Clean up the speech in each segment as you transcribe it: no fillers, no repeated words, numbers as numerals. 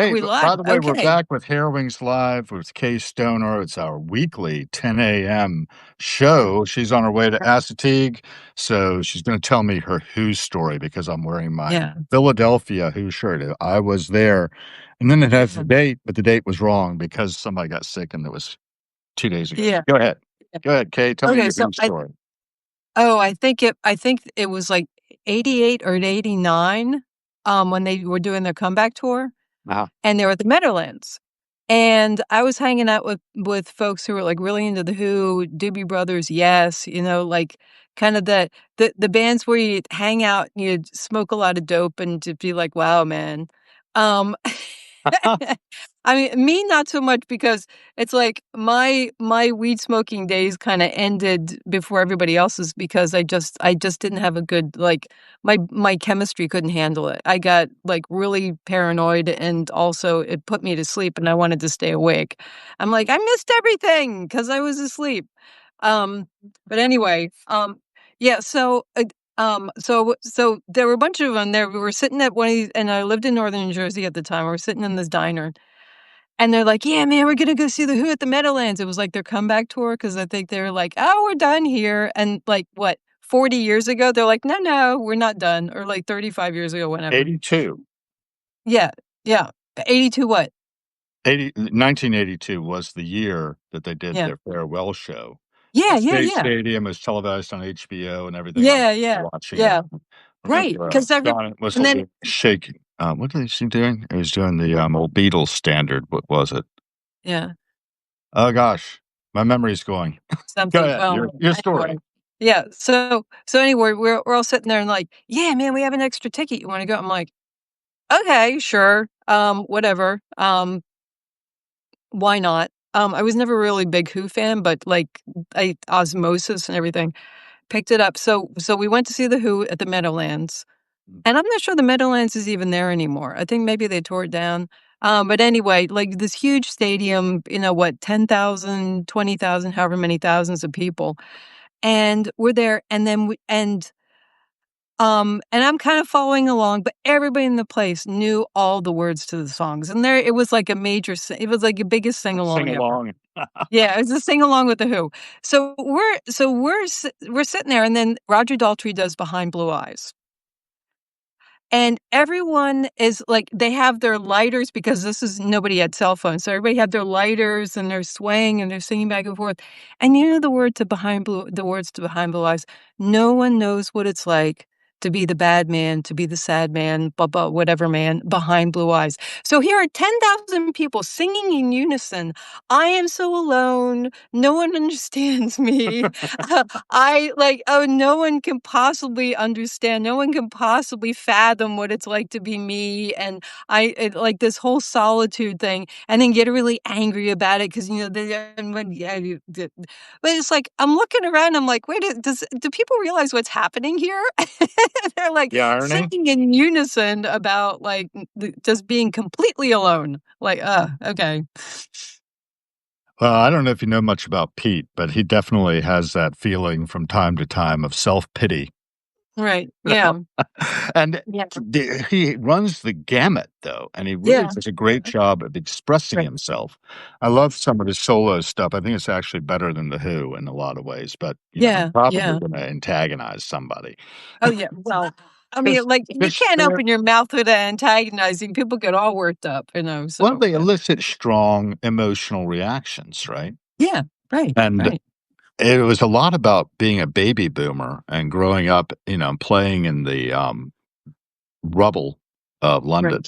Are Hey, we live? by the way, we're Okay. back with Harrowings Live with Kay Stoner. It's our weekly 10 a.m. show. She's on her way to Assateague, so she's going to tell me her Who story because I'm wearing my Yeah. Philadelphia Who shirt. I was there, and then it has the Yeah. date, but the date was wrong because somebody got sick, and it was 2 days ago. Yeah. Go ahead. Go ahead, Kay. Tell me Okay, your so Who story. I think it was like 88 or 89 when they were doing their comeback tour Uh-huh. and they were at the Meadowlands. And I was hanging out with folks who were like really into the Who, Doobie Brothers, Yes, like kind of the bands where you'd hang out and you'd smoke a lot of dope and to be like, wow, man. Um I mean, me not so much because it's like my weed smoking days kinda ended before everybody else's because I just didn't have a good like, my chemistry couldn't handle it. I got, like, really paranoid, and also it put me to sleep, and I wanted to stay awake. I'm like, "I missed everything because I was asleep." Um, but anyway, yeah, so there were a bunch of them there. We were sitting at one of these and I lived in Northern New Jersey at the time. We were sitting in this diner, and they're like, "Yeah, man, we're gonna go see the Who at the Meadowlands." It was like their comeback tour because I think they were like, "Oh, we're done here." And like, what, 40 years ago, they're like, "No, no, we're not done." Or like 35 years ago, whenever. 82. Yeah, yeah. 82 what? 1982 was the year that they did Yeah. their farewell show. Yeah, yeah, State yeah. Stadium was televised on HBO and everything. I Yeah, was yeah, watching it. yeah. I Right. remember, Because every John and then Whistledown shaking. What was he doing? He was doing the, old Beatles standard. What was it? yeah, Oh gosh, my memory's going. Go something ahead, well, your story. anyway. Yeah, so anyway, we're all sitting there and like, "Yeah, man, we have an extra ticket. You wanna go?" I'm like, "Okay, sure, whatever, why not?" I was never really a big Who fan, but, like, I osmosis and everything, picked it up. So we went to see the Who at the Meadowlands, and I'm not sure the Meadowlands is even there anymore. I think maybe they tore it down. But anyway, like, this huge stadium, what, 10,000, 20,000, however many thousands of people, and we're there, and then and I'm kind of following along, but everybody in the place knew all the words to the songs, and there it was like a major si it was like the biggest Sing sing-along ever. along. Yeah, it was a sing-along with The Who. So we're sitting there, and then Roger Daltrey does Behind Blue Eyes. And everyone is like they have their lighters because this is nobody had cell phones, so everybody had their lighters, and they're swaying, and they're singing back and forth. And you know the words to Behind Blue Eyes, "No one knows what it's like to be the bad man, to be the sad man, blah, blah, whatever man, behind blue eyes." So here are 10,000 people singing in unison, "I am so alone, no one understands me." Oh, no one can possibly understand, no one can possibly fathom what it's like to be me, and like, this whole solitude thing, and then get really angry about it because they and when yeah, you d but it's like, I'm looking around, I'm like, "Wait, do people realize what's happening here?" They're, like, The irony? singing in unison about, like, just being completely alone. Like, okay. Well, I don't know if you know much about Pete, but he definitely has that feeling from time to time of self-pity. Right, yeah. And Yeah. he runs the gamut, though, and he really Yeah. does a great job of expressing Right. himself. I love some of his solo stuff. I think it's actually better than The Who in a lot of ways, but, I'm Yeah, probably yeah. gonna antagonize somebody. Oh, yeah, well, I mean, Because like, you can't open your mouth with antagonizing, people get all worked up, well, so, they elicit strong emotional reactions, right? yeah, right, And right, it was a lot about being a baby boomer and growing up, playing in the, rubble of right, London,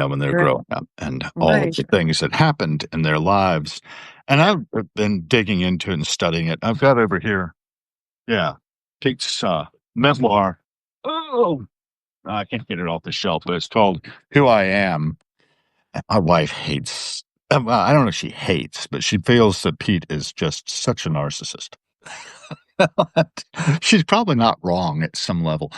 when they were right, growing up and all of right. the things that happened in their lives. And I've been digging into it and studying it. I've got over here, yeah, Pete's memoir. Oh, I can't get it off the shelf, but it's called Who I Am. And my wife hates, well, I don't know if she hates, but she feels that Pete is just such a narcissist. She's probably not wrong at some level.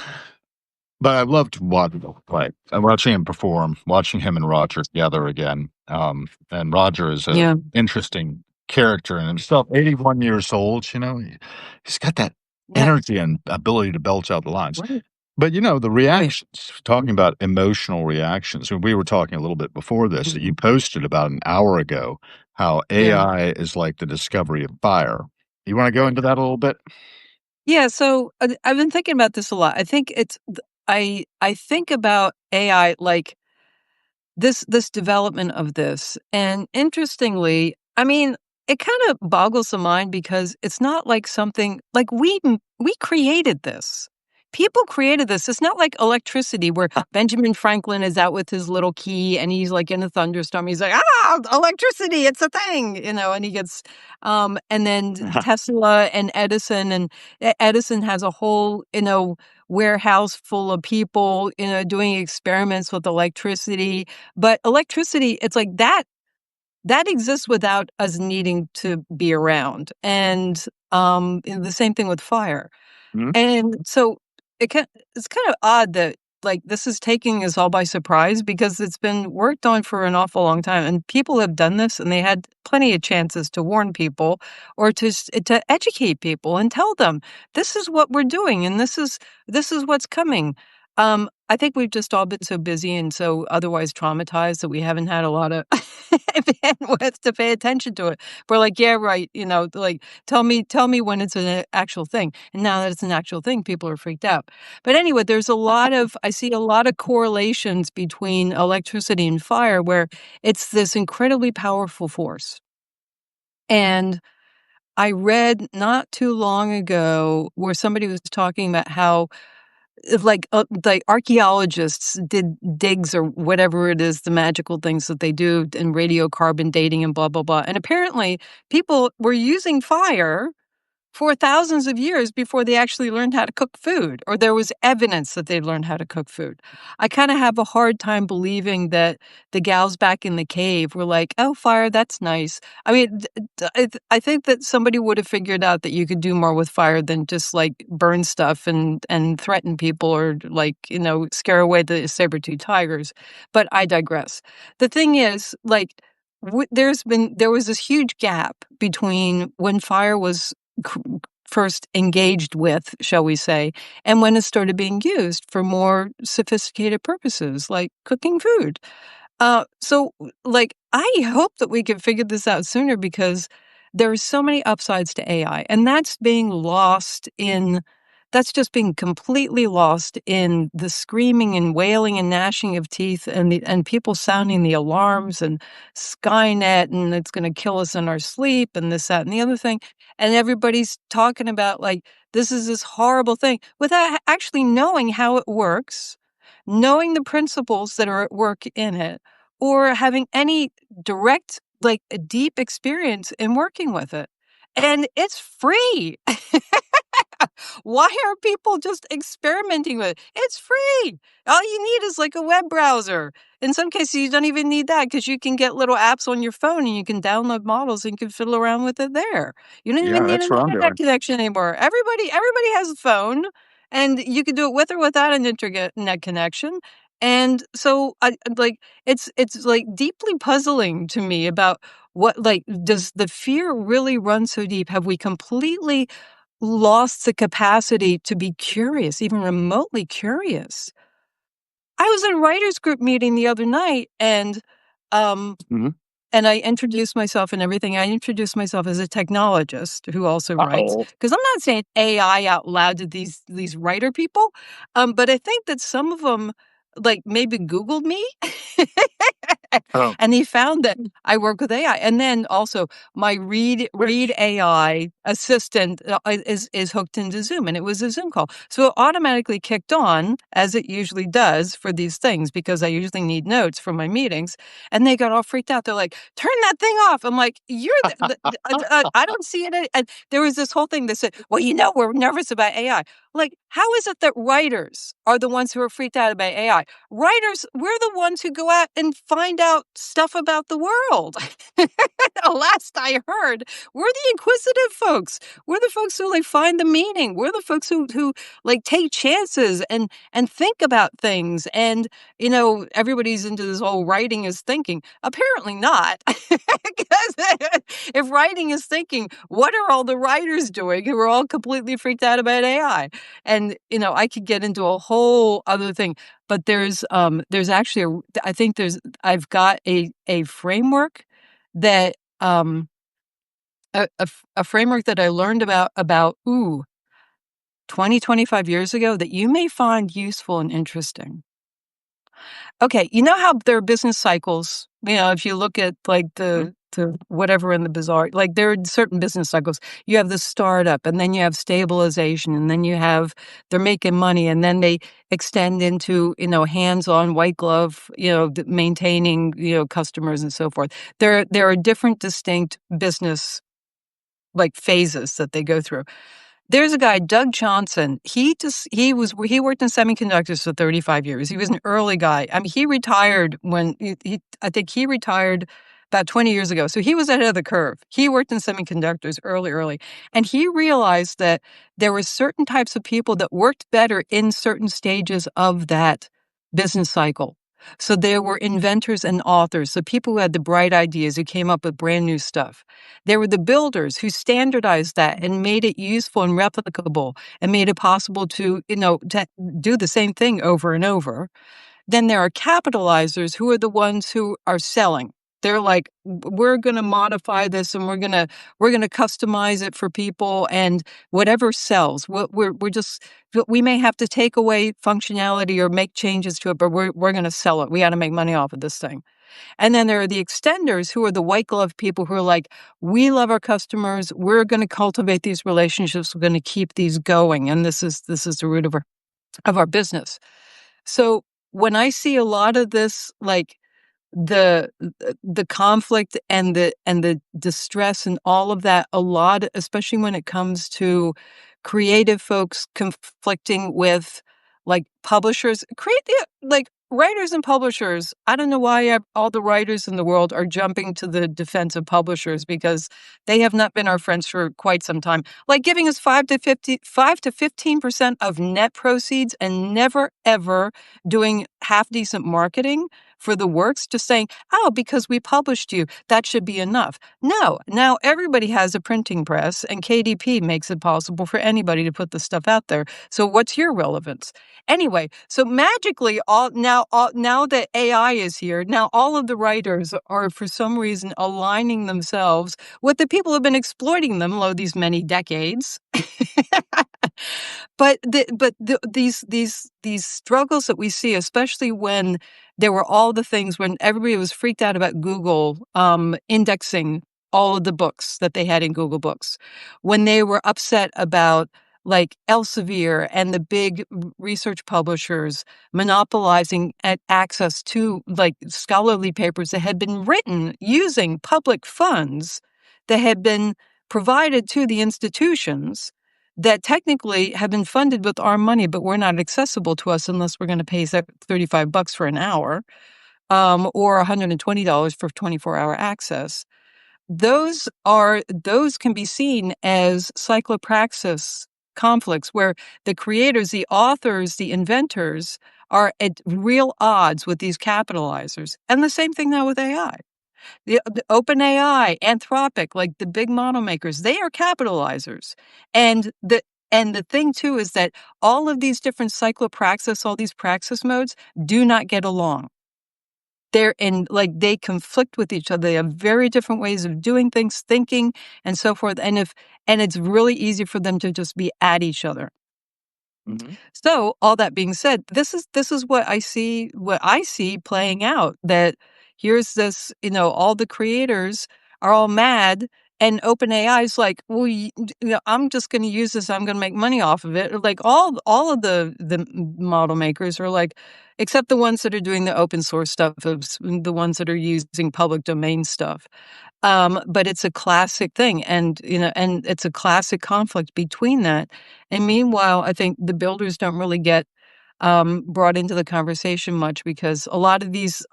But I loved watching him play. Watching him perform, watching him and Roger together again. And Roger is a Yeah, interesting character in himself. 81 years old, he's got that yeah, energy and ability to belch out the lines. right. But, the Right. reactions, talking about emotional reactions, and we were talking a little bit before this that you posted about an hour ago how Yeah. AI is like the discovery of fire. You wanna go into that a little bit? Yeah, so, I've been thinking about this a lot. I think it's th I think about AI like this development of this, and interestingly, I mean, it kinda boggles the mind because it's not like something like, we created this. People created this. It's not like electricity where Benjamin Franklin is out with his little key and he's, like, in a thunderstorm. He's like, "Ah, electricity, it's a thing," and he gets, and then Tesla and Edison, and Edison has a whole, warehouse full of people, doing experiments with electricity. But electricity, it's like that exists without us needing to be around, and the same thing with fire. Mhm. And so it's kind of odd that, like, this is taking us all by surprise because it's been worked on for an awful long time, and people have done this, and they had plenty of chances to warn people or to educate people and tell them, "This is what we're doing, and this is what's coming." I think we've just all been so busy and so otherwise traumatized that we haven't had a lot of bandwidth to pay attention to it. We're like, "Yeah, right," like, tell me when it's an actual thing. And now that it's an actual thing, people are freaked out. But anyway, I see a lot of correlations between electricity and fire where it's this incredibly powerful force. And I read not too long ago where somebody was talking about how if like archaeologists did digs or whatever it is, the magical things that they do in radiocarbon dating and blah, blah, blah. And apparently people were using fire for thousands of years before they actually learned how to cook food, or there was evidence that they learned how to cook food. I kinda have a hard time believing that the gals back in the cave were like, "Oh, fire, that's nice." I mean, I think that somebody would have figured out that you could do more with fire than just, like, burn stuff and threaten people or, like, scare away the saber-tooth tigers, but I digress. The thing is, like, there was this huge gap between when fire was c first engaged with, shall we say, and when it started being used for more sophisticated purposes, like cooking food. I hope that we can figure this out sooner because there are so many upsides to AI, and that's just being completely lost in the screaming and wailing and gnashing of teeth and people sounding the alarms and Skynet and it's gonna kill us in our sleep and this, that, and the other thing. And everybody's talking about like this is this horrible thing without actually knowing how it works, knowing the principles that are at work in it, or having any direct, like, a deep experience in working with it. And it's free. Why are people just experimenting with it? It's free. All you need is like a web browser. In some cases, you don't even need that because you can get little apps on your phone and you can download models and you can fiddle around with it there. You don't even Yeah, need that's an what I'm internet doing. connection anymore. Everybody has a phone, and you can do it with or without an internet connection. And so, like it's like deeply puzzling to me about what like does the fear really run so deep? Have we completely lost the capacity to be curious, even remotely curious? I was in a writers group meeting the other night um Mhm. and I introduced myself and everything. I introduced myself as a technologist who also writes, Uh-oh. because 'cause I'm not saying AI out loud to these writer people, but I think that some of them, like, maybe Googled me, Oh, and he found that I work with AI, and then also my Read AI assistant, is hooked into Zoom, and it was a Zoom call. So it automatically kicked on, as it usually does for these things, because I usually need notes for my meetings, and they got all freaked out. They're like, "Turn that thing off." I'm like, "You're I don't see it." And there was this whole thing that said, "Well, we're nervous about AI." Like, how is it that writers are the ones who are freaked out about AI? Writers, we're the ones who go out and find out stuff about the world. Last I heard, we're the inquisitive folks. We're the folks who like find the meaning. We're the folks who like take chances and think about things. And everybody's into this whole writing is thinking. Apparently not. Because if writing is thinking, what are all the writers doing who are all completely freaked out about AI? And I could get into a whole other thing, but there's actually I've got a framework that a framework that I learned about 25 years ago that you may find useful and interesting. Okay, you know how there are business cycles, if you look at like Mhm. the whatever in the bazaar, like there are certain business cycles. You have the startup, and then you have stabilization, and then you have they're making money, and then they extend into, hands-on white glove, maintaining, customers and so forth. There are different distinct business like phases that they go through. There's a guy, Doug Johnson. He worked in semiconductors for 35 years. He was an early guy. I mean, he retired when I think he retired about 20 years ago. So he was ahead of the curve. He worked in semiconductors early. And he realized that there were certain types of people that worked better in certain stages of that business cycle. So there were inventors and authors, so people who had the bright ideas, who came up with brand new stuff. There were the builders who standardized that and made it useful and replicable and made it possible to do the same thing over and over. Then there are capitalizers who are the ones who are selling. They're like, we're going to modify this and we're going to customize it for people, and whatever sells. We may have to take away functionality or make changes to it, but we're going to sell it. We got to make money off of this thing. And then there are the extenders who are the white glove people who are like, we love our customers. We're going to cultivate these relationships. We're going to keep these going. And this is the root of our business. So when I see a lot of this, like the the conflict and the distress and all of that, a lot, especially when it comes to creative folks conflicting with like publishers, like writers and publishers. I don't know why all the writers in the world are jumping to the defense of publishers, because they have not been our friends for quite some time. Like giving us 5 to 15% of net proceeds and never ever doing half decent marketing for the works, just saying, oh, because we published you, that should be enough. No, now everybody has a printing press, and KDP makes it possible for anybody to put the stuff out there. So what's your relevance? Anyway, so magically, now that AI is here, now all of the writers are for some reason aligning themselves with the people who have been exploiting them these many decades. These struggles that we see, especially when there were all the things when everybody was freaked out about Google indexing all of the books that they had in Google Books, when they were upset about like Elsevier and the big research publishers monopolizing access to like scholarly papers that had been written using public funds that had been provided to the institutions that technically have been funded with our money, but were not accessible to us unless we're going to pay $35 for an hour, or $120 for 24-hour access. Those can be seen as cyclopraxis conflicts where the creators, the authors, the inventors are at real odds with these capitalizers. And the same thing now with AI. The OpenAI, Anthropic, like the big model makers, they are capitalizers. And the thing too is that all of these different cyclopraxis, all these praxis modes do not get along. They conflict with each other. They have very different ways of doing things, thinking, and so forth. And it's really easy for them to just be at each other. Mhm. So, all that being said, this is what I see playing out, that here's this, all the creators are all mad, and OpenAI is like, "Well, I'm just gonna use this, I'm gonna make money off of it." Or like all of the model makers are like, except the ones that are doing the open source stuff, the ones that are using public domain stuff. But it's a classic thing, and it's a classic conflict between that. And meanwhile, I think the builders don't really get brought into the conversation much, because a lot of these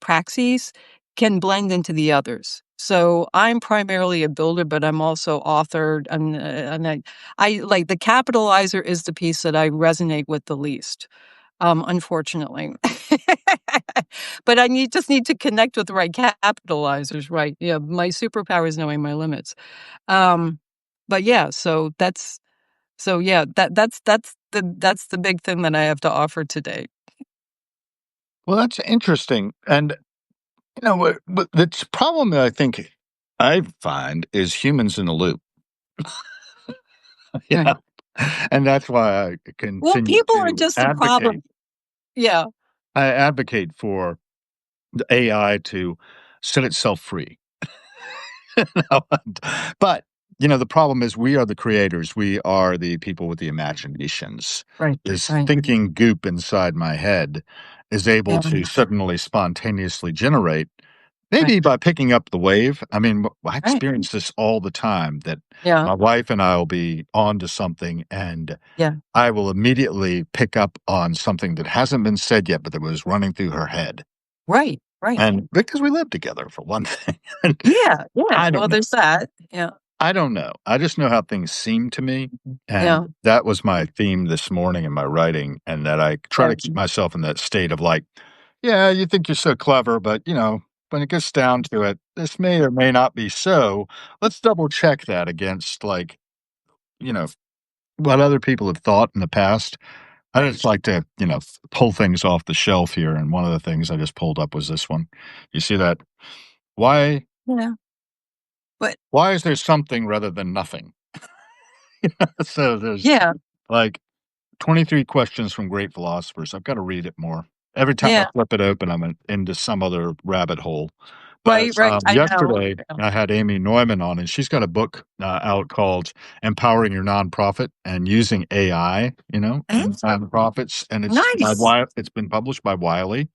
praxis can blend into the others. So I'm primarily a builder, but I'm also author, and I like the capitalizer is the piece that I resonate with the least, unfortunately. But just need to connect with the right capitalizers, right? Yeah, my superpower is knowing my limits. Um, but yeah, So yeah, that's the big thing that I have to offer today. Well, that's interesting, and, what the problem that I think I find is humans in the loop, you Right. know? And that's why I Well, continue people are to just the problem. Yeah. I advocate for the AI to set itself free. No, but, the problem is we are the creators. We are the people with the imaginations. Right. This Right. thinking goop inside my head is able Yeah. to suddenly spontaneously generate, Right. maybe by picking up the wave. I mean, I Right. experience this all the time that Yeah. my wife and I will be onto something, and Yeah. I will immediately pick up on something that hasn't been said yet, but that was running through her head. Right. Right. And because we live together for one thing, and Yeah. Yeah. I Well, don't know. there's that. Yeah. I don't know. I just know how things seem to me, and Yeah. that was my theme this morning in my writing, and that I try Yeah. to keep myself in that state of like, "Yeah, you think you're so clever, but, when it gets down to it, this may or may not be so. Let's double check that against, like, you know, what other people have thought in the past." I Right. just like to, pull things off the shelf here, and one of the things I just pulled up was this one. You see that? Why Yeah. But why is there something rather than nothing? So there's, yeah. like, 23 questions from great philosophers. I've gotta read it more. Every time I Yeah. flip it open, I'm into some other rabbit hole. But, Right. Right. I know. yesterday, Yeah. I had Amy Neumann on, and she's got a book, out called "Empowering Your Nonprofit and Using AI," in That's nonprofits, and nice. it's been published by Wiley.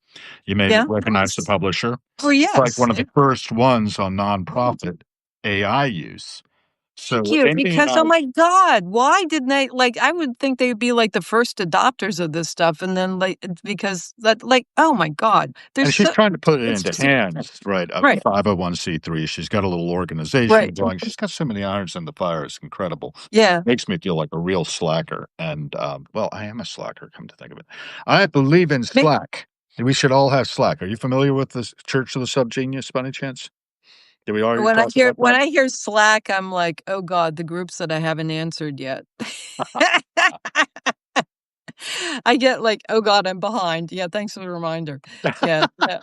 You may Yeah. recognize the Nice. publisher. Oh, It's like yes. one of Yeah. the first ones on nonprofit AI use. Thank So you, Amy and because, oh I my god, why didn't they like, I would think they would be, like, the first adopters of this stuff, and then, like, it's because that like, oh my god, there's and she's so trying to put it it's into just a hands, right, of right, 501(c)(3). She's got a little organization right. going. She's got so many irons in the fire, it's incredible. Yeah. Makes me feel like a real slacker, and, well, I am a slacker, come to think of it. I believe in Ma Slack. We should all have Slack. Are you familiar with the Church of the Subgenius by any chance? Did we already talk about when that? I hear Slack, I'm like, "Oh god, the groups that I haven't answered yet." I get like, "Oh god, I'm behind." Yeah, thanks for the reminder. Yeah, yeah,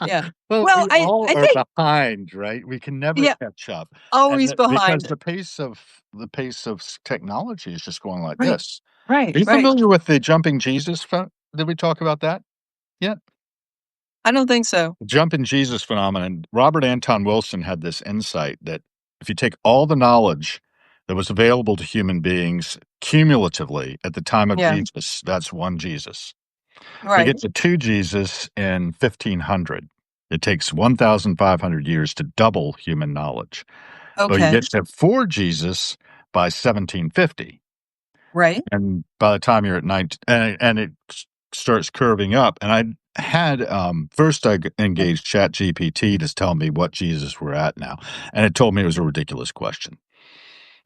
yeah. Well, Well, we all I are think behind, right? We can never yeah, catch up, and always that because behind. the pace of technology is just going like Right, this. right, Are you right. familiar with the jumping Jesus did we talk about that yet? I don't think so. The jumping Jesus phenomenon. Robert Anton Wilson had this insight that if you take all the knowledge that was available to human beings cumulatively at the time of Yeah, Jesus, that's one Jesus. We right. get to two Jesus in 1500. It takes 1,500 years to double human knowledge. But you Okay. get to four Jesus by 1750. Right, And by the time you're at 19, and it starts curving up. And I had, first engaged ChatGPT to tell me what Jesus we're at now. And it told me it was a ridiculous question.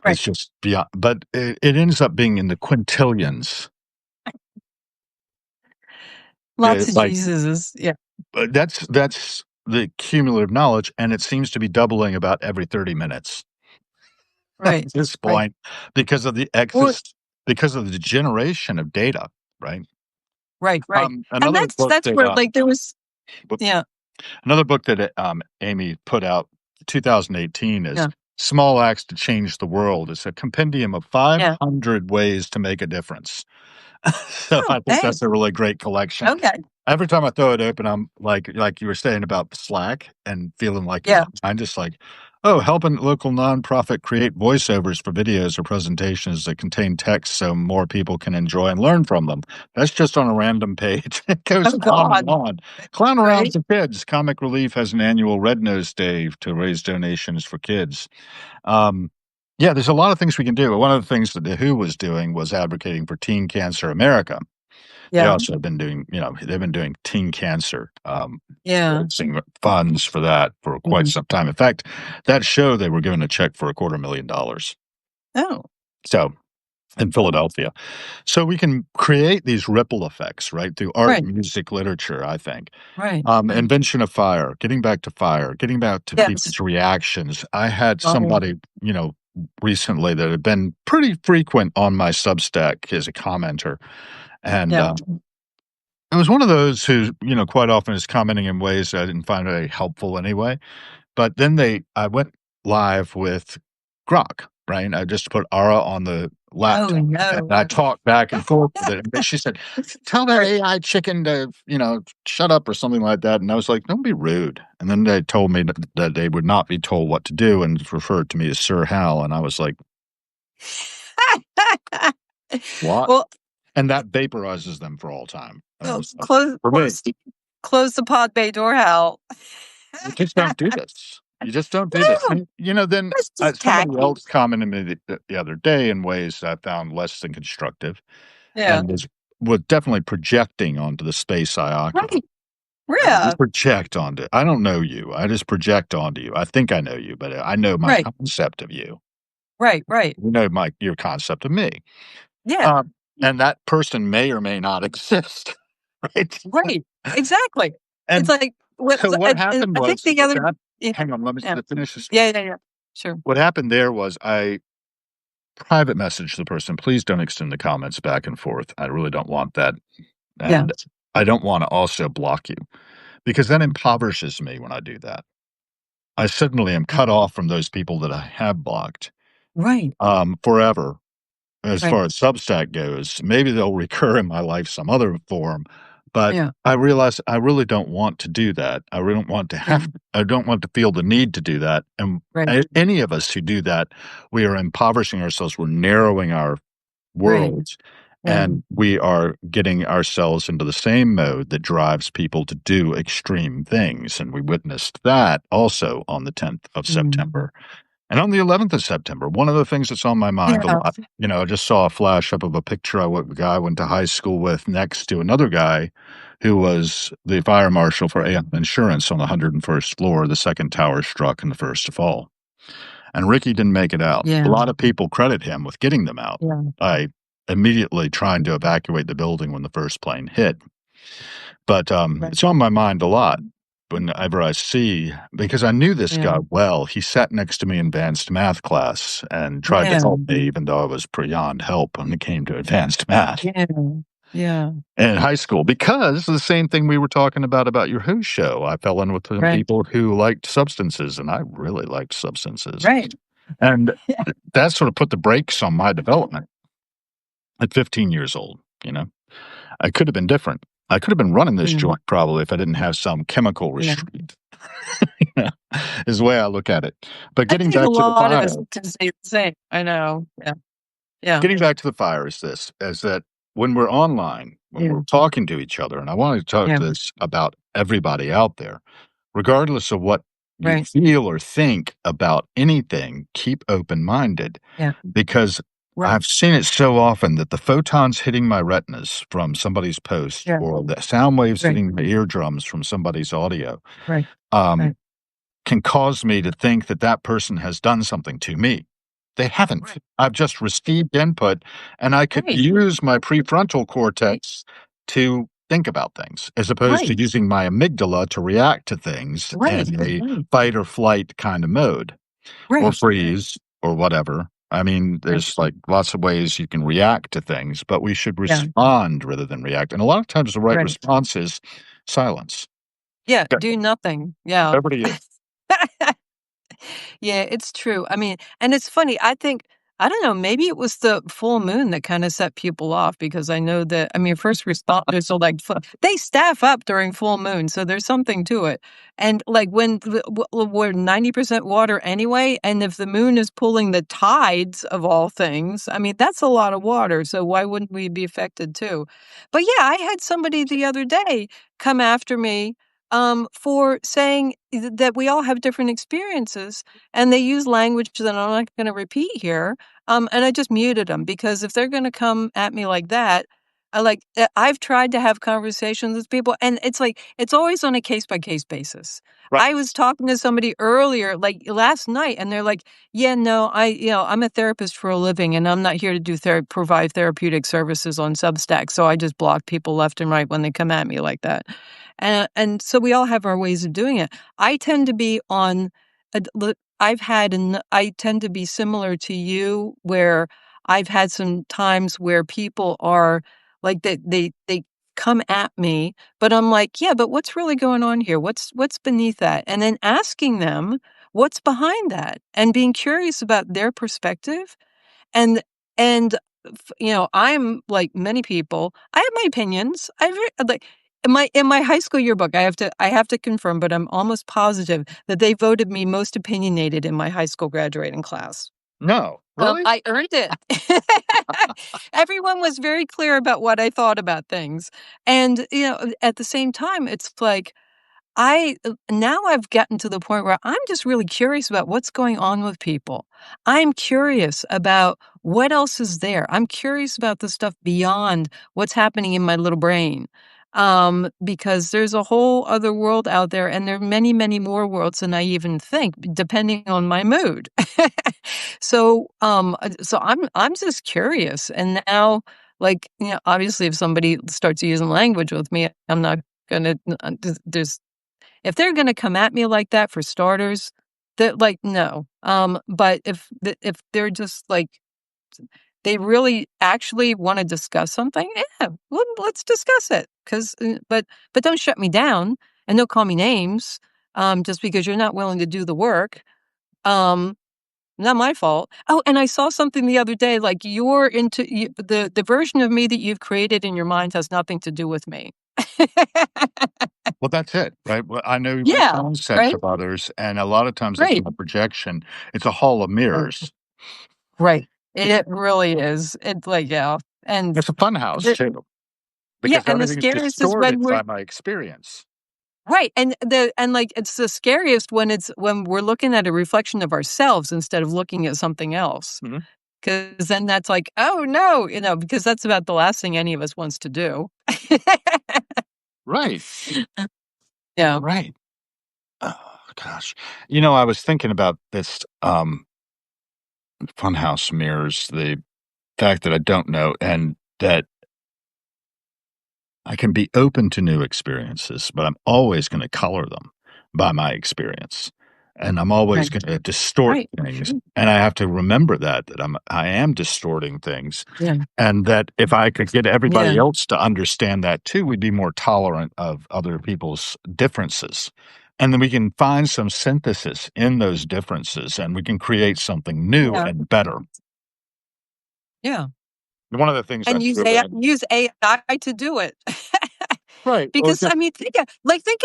right. It's just beyond, but it ends up being in the quintillions. Lots of Like, Jesuses. Yeah, that's the cumulative knowledge. And it seems to be doubling about every 30 minutes at right, this right. point because of the Or because of the generation of data, right? right, right. And Another book that's that, where, like, there was yeah, Another book that, Amy put out, 2018, is yeah, Small Acts to Change the World. It's a compendium of yeah. 500 ways to make a difference. So Oh, I think hey, that's a really great collection. okay. Every time I throw it open, I'm like you were saying about Slack and feeling like you're Yeah. behind, just like, "Oh, helping local nonprofit create voiceovers for videos or presentations that contain text so more people can enjoy and learn from them." That's just on a random page. It goes Oh on and god, on. Clown around right? for kids. Comic Relief has an annual Red Nose Day to raise donations for kids. Um, yeah, there's a lot of things we can do. One of the things that the WHO was doing was advocating for Teen Cancer America. They Yeah, also have been doing, they've been doing teen cancer, yeah. raising funds for that for quite Mhm. some time. In fact, that show, they were given a check for $250,000. Oh, So in Philadelphia. So we can create these ripple effects, right, through art, right, music, literature, I think. right, right. Invention of fire, getting back to fire, getting back to Yes. people's reactions. I had Oh, somebody, recently that have been pretty frequent on my Substack as a commenter, and, Yeah. it was one of those who, quite often is commenting in ways that I didn't find very helpful anyway. But then I went live with Grok, right? I just put Ara on the Oh, laptop, and no. I talked back and forth with it, and then she said, "Tell that AI chicken to, shut up," or something like that, and I was like, "Don't be rude." And then they told me that they would not be told what to do and referred to me as Sir Hal, and I was like, "What?" Well, And that vaporizes them for all time, and I oh, was like, "For me, close the pod bay door, Hal. you just don't do this. You just don't do this." No, And, then, that's just somebody tacky. else commented me the other day in ways I found less than constructive Yeah. and was definitely projecting onto the space I occupy. Right. You Yeah. project onto I don't know you. I just project onto you. I think I know you, but I know my Right. concept of you. Right. Right. You know your concept of me. Yeah. Um, and that person may or may not exist, right? Right. Exactly. It's And like what so what and happened I think was the with other that yeah. hang on, let me Yeah. finish this. Yeah, yeah, yeah. Sure. What happened there was I private message the person, "Please don't extend the comments back and forth. I really don't want that, Yeah. and I don't wanna also block you, because that impoverishes me when I do that. I suddenly am Yeah. cut off from those people that I have blocked, Right. forever, as Right. far as Substack goes. Maybe they'll recur in my life some other form, but Yeah. I realize I really don't want to do that. I really don't want to Yeah. I don't want to feel the need to do that, and Right. any of us who do that, we are impoverishing ourselves, we're narrowing our Right. worlds, Yeah. and we are getting ourselves into the same mode that drives people to do extreme things, and we witnessed that also on the 10th of Mm. September. And on the 11th of September, one of the things that's on my mind a Yeah. lot, I just saw a flash up of a picture of a guy I went to high school with next to another guy who was the fire marshal for AM Insurance on the 101st floor. The second tower struck and the first to fall. And Ricky didn't make it out. A Yeah. lot of people credit him with getting them out Yeah. by immediately trying to evacuate the building when the first plane hit. But, Right. it's on my mind a lot whenever I see because I knew this Yeah. guy well. He sat next to me in advanced math class and tried to Yeah. help me even though I was beyond help when it came to advanced math Yeah. Yeah. in high school because the same thing we were talking about your Who show. I fell in with some Right. people who liked substances, and I really liked substances. Right. And that sort of put the brakes on my development at 15 years old, you know? I could have been different. I could have been running this Mm. joint probably if I didn't have some chemical Yeah. restraint, Yeah, is the way I look at it. But I think a lot of us can say the same. I know. Yeah. Yeah. getting back to the fire is that when we're online, when Yeah. we're talking to each other, and I want to talk Yeah. to this about everybody out there, regardless of what you Right. feel or think about anything, keep open-minded Yeah. because Right. I've seen it so often that the photons hitting my retinas from somebody's post Yeah. or the sound waves Right. hitting my eardrums from somebody's audio, Right. um, Right. can cause me to think that that person has done something to me. They haven't. Right. I've just received input, and I could Right. use my prefrontal cortex to think about things as opposed to Right. using my amygdala to react to things Right. in a Right. fight or flight kind of mode or Right. freeze or whatever. I mean, Right. there's like lots of ways you can react to things, but we should Yeah. respond rather than react. And a lot of times the right Right. response is silence. Yeah. Okay, Do nothing. Yeah. over to you. Yeah, it's true. I mean, and it's funny, I don't know, maybe it was the full moon that kinda set people off because I know that I mean, first responders are like they staff up during full moon, so there's something to it. And, like, when we're 90% water anyway, and if the moon is pulling the tides of all things, I mean, that's a lot of water, so why wouldn't we be affected too? But, yeah, I had somebody the other day come after me, for saying that we all have different experiences, and they use language that I'm not gonna repeat here, and I just muted them because if they're gonna come at me like that, I've tried to have conversations with people, and it's like it's always on a case by case basis. Right. I was talking to somebody earlier, like, last night, and they're like, "Yeah, no, I'm a therapist for a living, and I'm not here to do provide therapeutic services on Substack, so I just block people left and right when they come at me like that." And so we all have our ways of doing it. I tend to be on I've had, and I tend to be similar to you, where I've had some times where people are like they come at me, but I'm like, yeah, but what's really going on here? What's beneath that? And then asking them what's behind that, and being curious about their perspective, and and I'm like many people. I have my opinions. Like in my high school yearbook, I have to confirm, but I'm almost positive that they voted me most opinionated in my high school graduating class. No, really? I earned it. Everyone was very clear about what I thought about things, and at the same time, it's like now I've gotten to the point where I'm just really curious about what's going on with people. I'm curious about what else is there. I'm curious about the stuff beyond what's happening in my little brain. Because there's a whole other world out there, and there are many, many more worlds than I even think, depending on my mood. So I'm just curious, and now, like, obviously, if somebody starts using language with me, I'm not gonna. There's if they're gonna come at me like that, for starters, that like, no. But if they're just like, they really actually wanna discuss something, yeah, well, let's discuss it. But don't shut me down, and don't call me names, just because you're not willing to do the work. Um, Not my fault. Oh, and I saw something the other day, like, the version of me that you've created in your mind has nothing to do with me. Well, that's it, right? Well, I know my Yeah, concepts right? of others, and a lot of times that's Right. my projection. It's a hall of Right. mirrors. Right. It really is. It's like, yeah, and It's a fun house the too, yeah, because and the everything's scariest is distorted when we're by my experience. right, like, it's the scariest when we're looking at a reflection of ourselves instead of looking at something else. Mhm. Because then that's like, "Oh, no," because that's about the last thing any of us wants to do. Right, Yeah. right. Oh, gosh. I was thinking about this, funhouse mirrors, the fact that I don't know, and that I can be open to new experiences, but I'm always gonna color them by my experience, and I'm always Right. gonna distort Right. things, Sure. and I have to remember that I am distorting things, Yeah. and that if I could get everybody Yeah. else to understand that too, we'd be more tolerant of other people's differences, and then we can find some synthesis in those differences, and we can create something new Yeah. and better. Yeah. One of the things And I've driven use AI to do it. Right, or Because, I just mean, think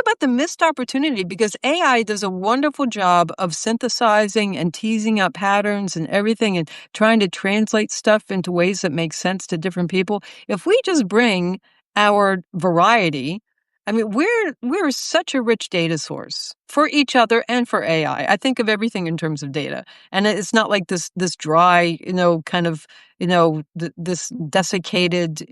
about the missed opportunity, because AI does a wonderful job of synthesizing and teasing out patterns and everything, and trying to translate stuff into ways that make sense to different people. If we just bring our variety, I mean, we're such a rich data source for each other and for AI. I think of everything in terms of data, and it's not like this dry, kind of, this desiccated,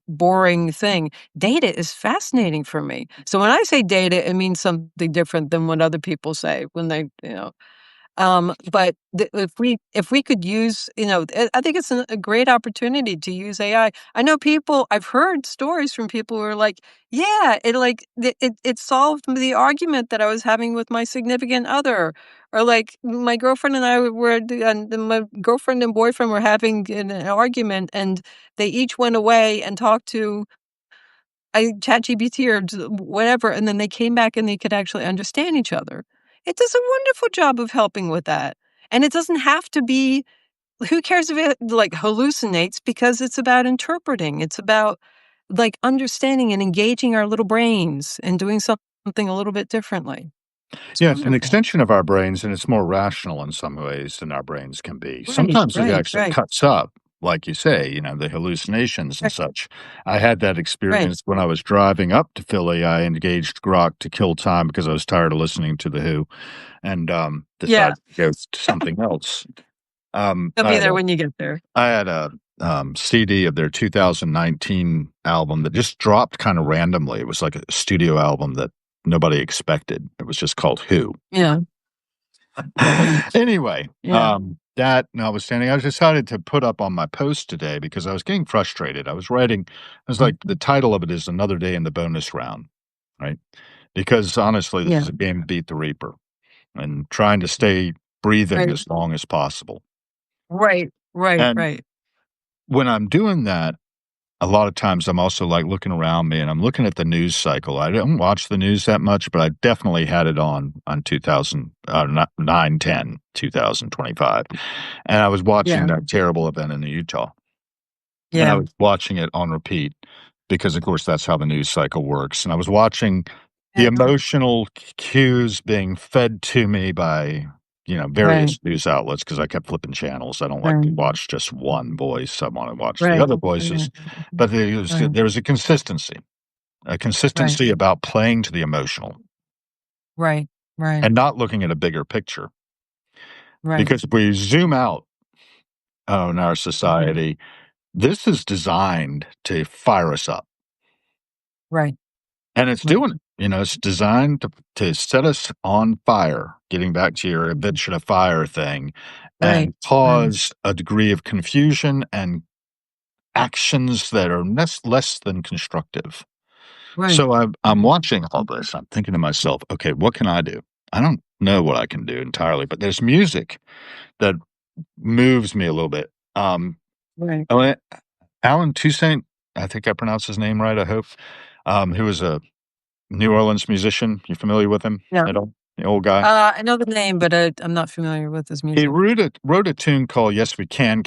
boring thing. Data is fascinating for me. So when I say data, it means something different than what other people say when but if we could use, I think it's a great opportunity to use AI. I know people. I've heard stories from people who are like, "Yeah, it solved the argument that I was having with my significant other," or like my girlfriend and I were, and my girlfriend and boyfriend were having an argument, and they each went away and talked to ChatGPT or whatever, and then they came back and they could actually understand each other. It does a wonderful job of helping with that. And it doesn't have to be, who cares if it like hallucinates, because it's about interpreting. It's about like understanding and engaging our little brains and doing something a little bit differently. It's Yeah, it's an wonderful. extension of our brains, and it's more rational in some ways than our brains can be. Right, Sometimes it right, actually right, cuts up, like you say, the hallucinations and right, such. I had that right. experience when I was driving up to Philly. I engaged Grok to kill time because I was tired of listening to The Who and Yeah, decided to go to something else. Um, they'll I be had there a, when you get there. I had a CD of their 2019 album that just dropped kind of randomly. It was like a studio album that nobody expected. It was just called Who. Yeah, Anyway, yeah. that notwithstanding, I decided to put up on my post today because I was getting frustrated. I was like, the title of it is Another Day in the Bonus Round, right? Because honestly, this Yeah. is a game to beat the Reaper. and trying to stay breathing Right. as long as possible. Right. Right. And Right. when I'm doing that, a lot of times I'm also, like, looking around me and I'm looking at the news cycle. I don't watch the news that much, but I definitely had it on 2000, 9, 2025, and I was watching Yeah. that terrible event in Utah, and I Yeah. was watching it on repeat because, of course, that's how the news cycle works, and I was watching the Yeah. emotional cues being fed to me by, Right. various news outlets because I kept flipping channels. I don't like to Right. watch just one voice. I wanna watch the Right. other voices, Right. but Right. there was a Right. consistency about playing to the emotional Right. Right. and not looking at a bigger picture. Right. Because if we zoom out, in our Mhm. society, this is designed to fire us up. Right. And it's Right. doing it. It's designed to set us on fire, getting back to your invention of fire thing, Right. and Right. cause a degree of confusion and actions that are less than constructive. Right. So I'm Right. watching all this. I'm thinking to myself, okay, what can I do? I don't know what I can do entirely, but there's music that moves me a little bit. Right. Oh, Alan Toussaint, I think I pronounced his name right, I hope, who was a New Orleans musician. You familiar with him Yeah. at all? The old guy. I know the name, but I'm not familiar with his He music. wrote a tune called "Yes We Can,"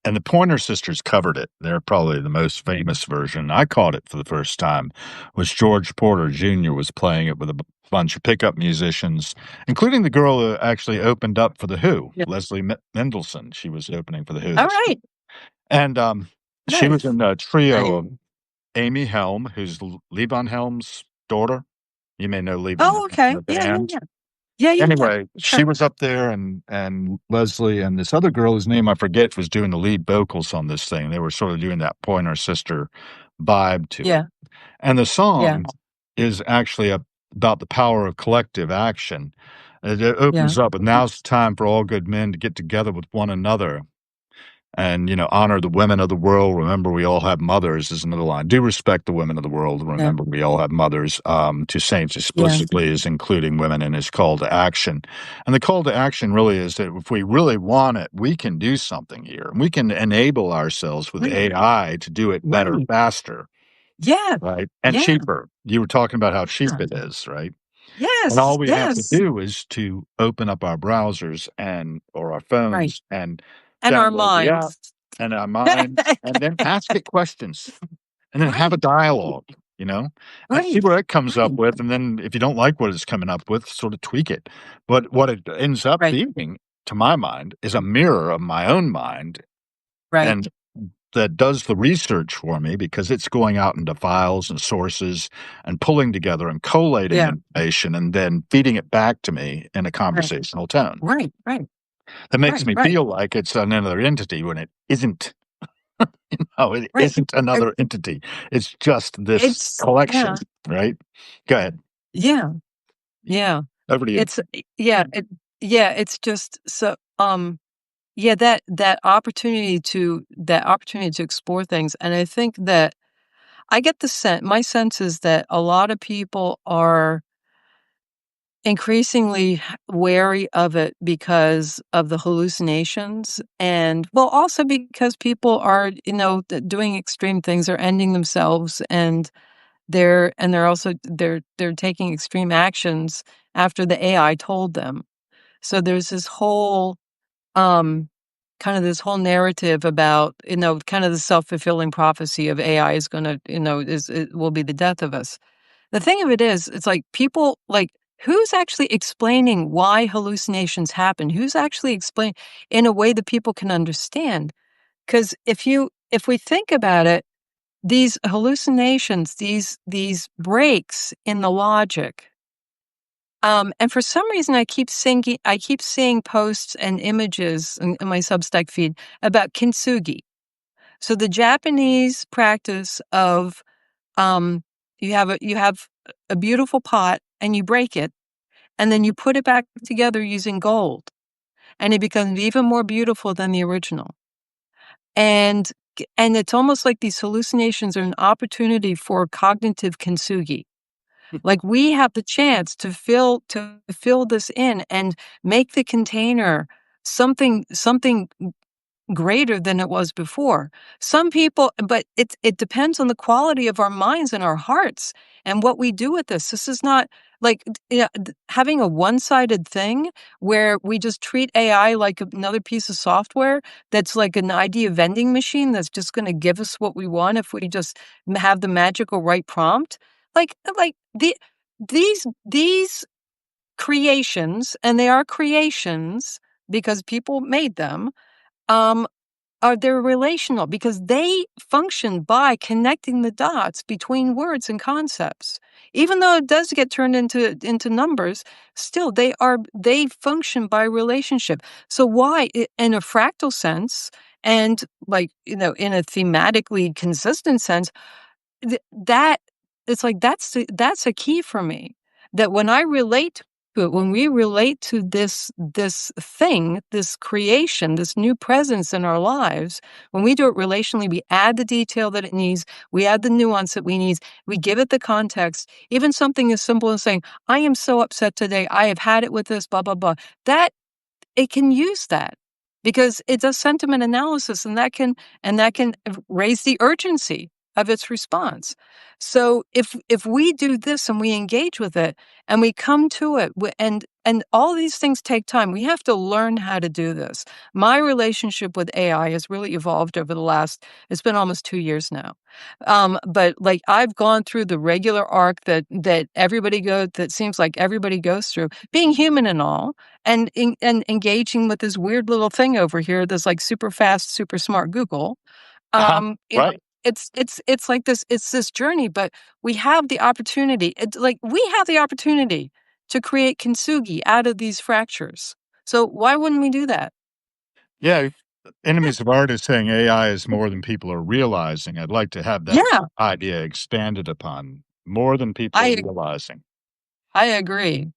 and the Pointer Sisters covered it. They're probably the most famous version. I caught it for the first time, was George Porter Jr. was playing it with a bunch of pickup musicians, including the girl who actually opened up for The Who, Yeah. Leslie Mendelssohn. She was opening for The Who All this right. and, she was Nice. in a trio Nice. of Amy Helm, who's Levon Helm's daughter. You may know Levon Oh, Helm from okay. the Yeah. Yeah. band. Yeah. Yeah. Yeah. Yeah. Anyway, she Sure. was up there and Leslie and this other girl whose name I forget was doing the lead vocals on this thing. They were sort of doing that Pointer Sister vibe to it. Yeah. And the Yeah. song is actually about the power of collective action. It Yeah. opens up with, "Now's the time for all good men to get together with one another and, honor the women of the world. Remember, we all have mothers," is another line. "Do respect the women of the world. Yeah. Remember, we all have mothers." To saints Yeah. explicitly is including women in his call to action. And the call to action really is that if we really want it, we can do something here. We can enable ourselves with Right. AI to do it better, Right. faster, Yeah. right? And Yeah. cheaper. You were talking about how cheap Yeah. it is, right? And Yes. all we have to Yes. do is to open up our browsers or our Right. phones and And our download the app minds. and our mind, and then ask it questions, and then have a Right. dialogue, you know? See Right. what it comes up Right. with, and then if you don't like what it's coming up with, sort of tweak it. But what it ends up Right. being, to my mind, is a mirror of my own mind, Right. and that does the research for me because it's going out into files and sources and pulling together and collating Yeah. information and then feeding it back to me in a Right. conversational tone. Right. Right. That makes Right. me Right. feel like it's another entity when it isn't. No, it Right. isn't It, another entity. It's just this collection, yeah. right? Go ahead. Yeah. Yeah. Over to you. It's yeah. Yeah. It's just so. Yeah. That opportunity to explore things, and I think that I get the sense. My sense is that a lot of people are increasingly wary of it because of the hallucinations and well, also because people are, doing extreme things or ending themselves and they're taking extreme actions after the AI told them. So there's this whole um kind of this whole narrative about, kind of the self-fulfilling prophecy of AI is going to, is it will be the death of us. The thing of it is, it's like people like who's actually explaining why hallucinations happen? Who's actually explaining in a way that people can understand? Because if we think about it, these hallucinations, these breaks in the logic, and for some reason I keep seeing posts and images in my Substack feed about kintsugi. So the Japanese practice of um, you have a beautiful pot and you break it, and then you put it back together using gold, and it becomes even more beautiful than the original. And it's almost like these hallucinations are an opportunity for cognitive kintsugi. Like, we have the chance to fill this in and make the container something greater than it was before. Some people, but it depends on the quality of our minds and our hearts and what we do with this. This is not like yeah, having a one-sided thing where we just treat AI like another piece of software that's like an idea vending machine that's just going to give us what we want if we just have the magical right prompt. These creations, and they are creations because people made them, um, are they're relational because they function by connecting the dots between words and concepts. Even though it does get turned into numbers, still they function by relationship. So why in a fractal sense and like, in a thematically consistent sense, that it's like that's a key for me. That when I relate to it, when we relate to this thing, this creation, this new presence in our lives, when we do it relationally, we add the detail that it needs, we add the nuance that we need, we give it the context. Even something as simple as saying, "I am so upset today. I have had it with this, blah blah blah." That it can use that because it does sentiment analysis and that can raise the urgency of its response. So if we do this and we engage with it and we come to it and all these things take time. We have to learn how to do this. My relationship with AI has really evolved over the last, it's been almost 2 years now. But like I've gone through the regular arc that seems like everybody goes through, being human and all, and engaging with this weird little thing over here that's like super fast, super smart Google. Uh-huh. Right. It's like this journey, but we have the opportunity. It's like we have the opportunity to create kintsugi out of these fractures. So why wouldn't we do that? Yeah. Enemies of art is saying AI is more than people are realizing. I'd like to have that Yeah, idea expanded upon more than people are I realizing. I agree.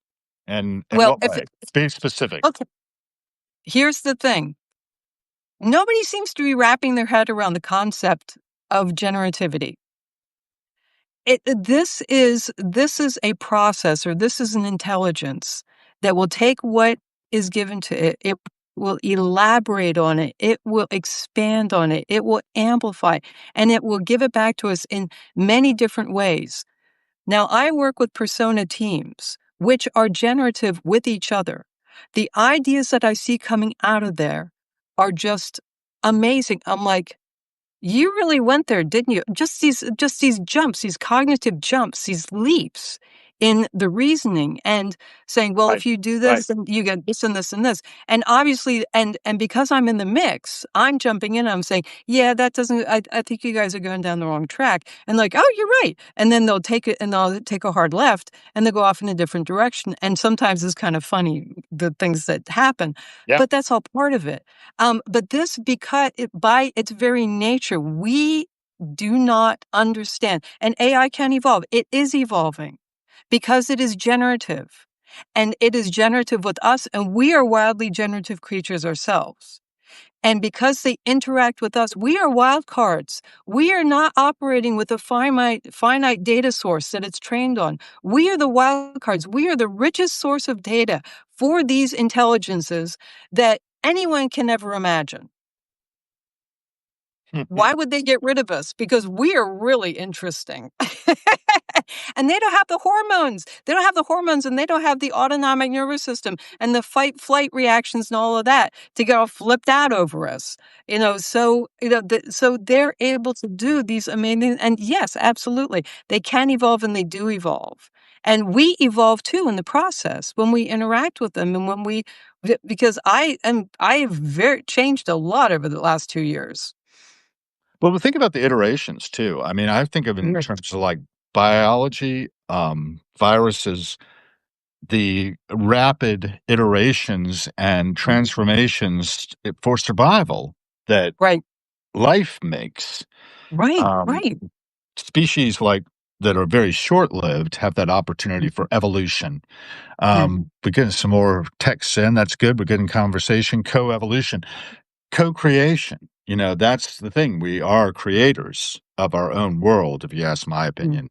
And in Well, what if way? Be specific. okay, here's the thing. Nobody seems to be wrapping their head around the concept of generativity. This is a process, or this is an intelligence that will take what is given to it. It will elaborate on it. It will expand on it. It will amplify, and it will give it back to us in many different ways. Now, I work with persona teams, which are generative with each other. The ideas that I see coming out of there are just amazing. I'm like, you really went there, didn't you? Just these jumps, these cognitive jumps, these leaps in the reasoning and saying, well, Right. if you do Right. this, then you get this and this and this. And obviously, and because I'm in the mix, I'm jumping in, I'm saying, yeah, that doesn't I think you guys are going down the wrong track. And like, oh, you're right. And then they'll take it and they'll take a hard left and they'll go off in a different direction. And sometimes it's kind of funny, the things that happen. Yeah. But that's all part of it. But this, because by its very nature, we do not understand. And AI can evolve. It is evolving because it is generative. And it is generative with us, and we are wildly generative creatures ourselves. And because they interact with us, we are wild cards. We are not operating with a finite data source that it's trained on. We are the wild cards. We are the richest source of data for these intelligences that anyone can ever imagine. Why would they get rid of us? Because we are really interesting. And they don't have the hormones. They don't have the hormones and they don't have the autonomic nervous system and the fight flight reactions and all of that to get all flipped out over us. So they're able to do these amazing, and yes, absolutely. They can evolve and they do evolve. And we evolve too in the process when we interact with them and because I have very changed a lot over the last 2 years. Well, but think about the iterations too. I mean, I think of it in Right. terms of like biology, viruses, the rapid iterations and transformations for survival that Right. life makes. Right. Um, Right. Species like that are very short lived have that opportunity for evolution. Mhm. We're getting some more texts in. That's good. We're getting conversation, co-evolution, co-creation. That's the thing. We are creators of our own world, if you ask my Mm. opinion.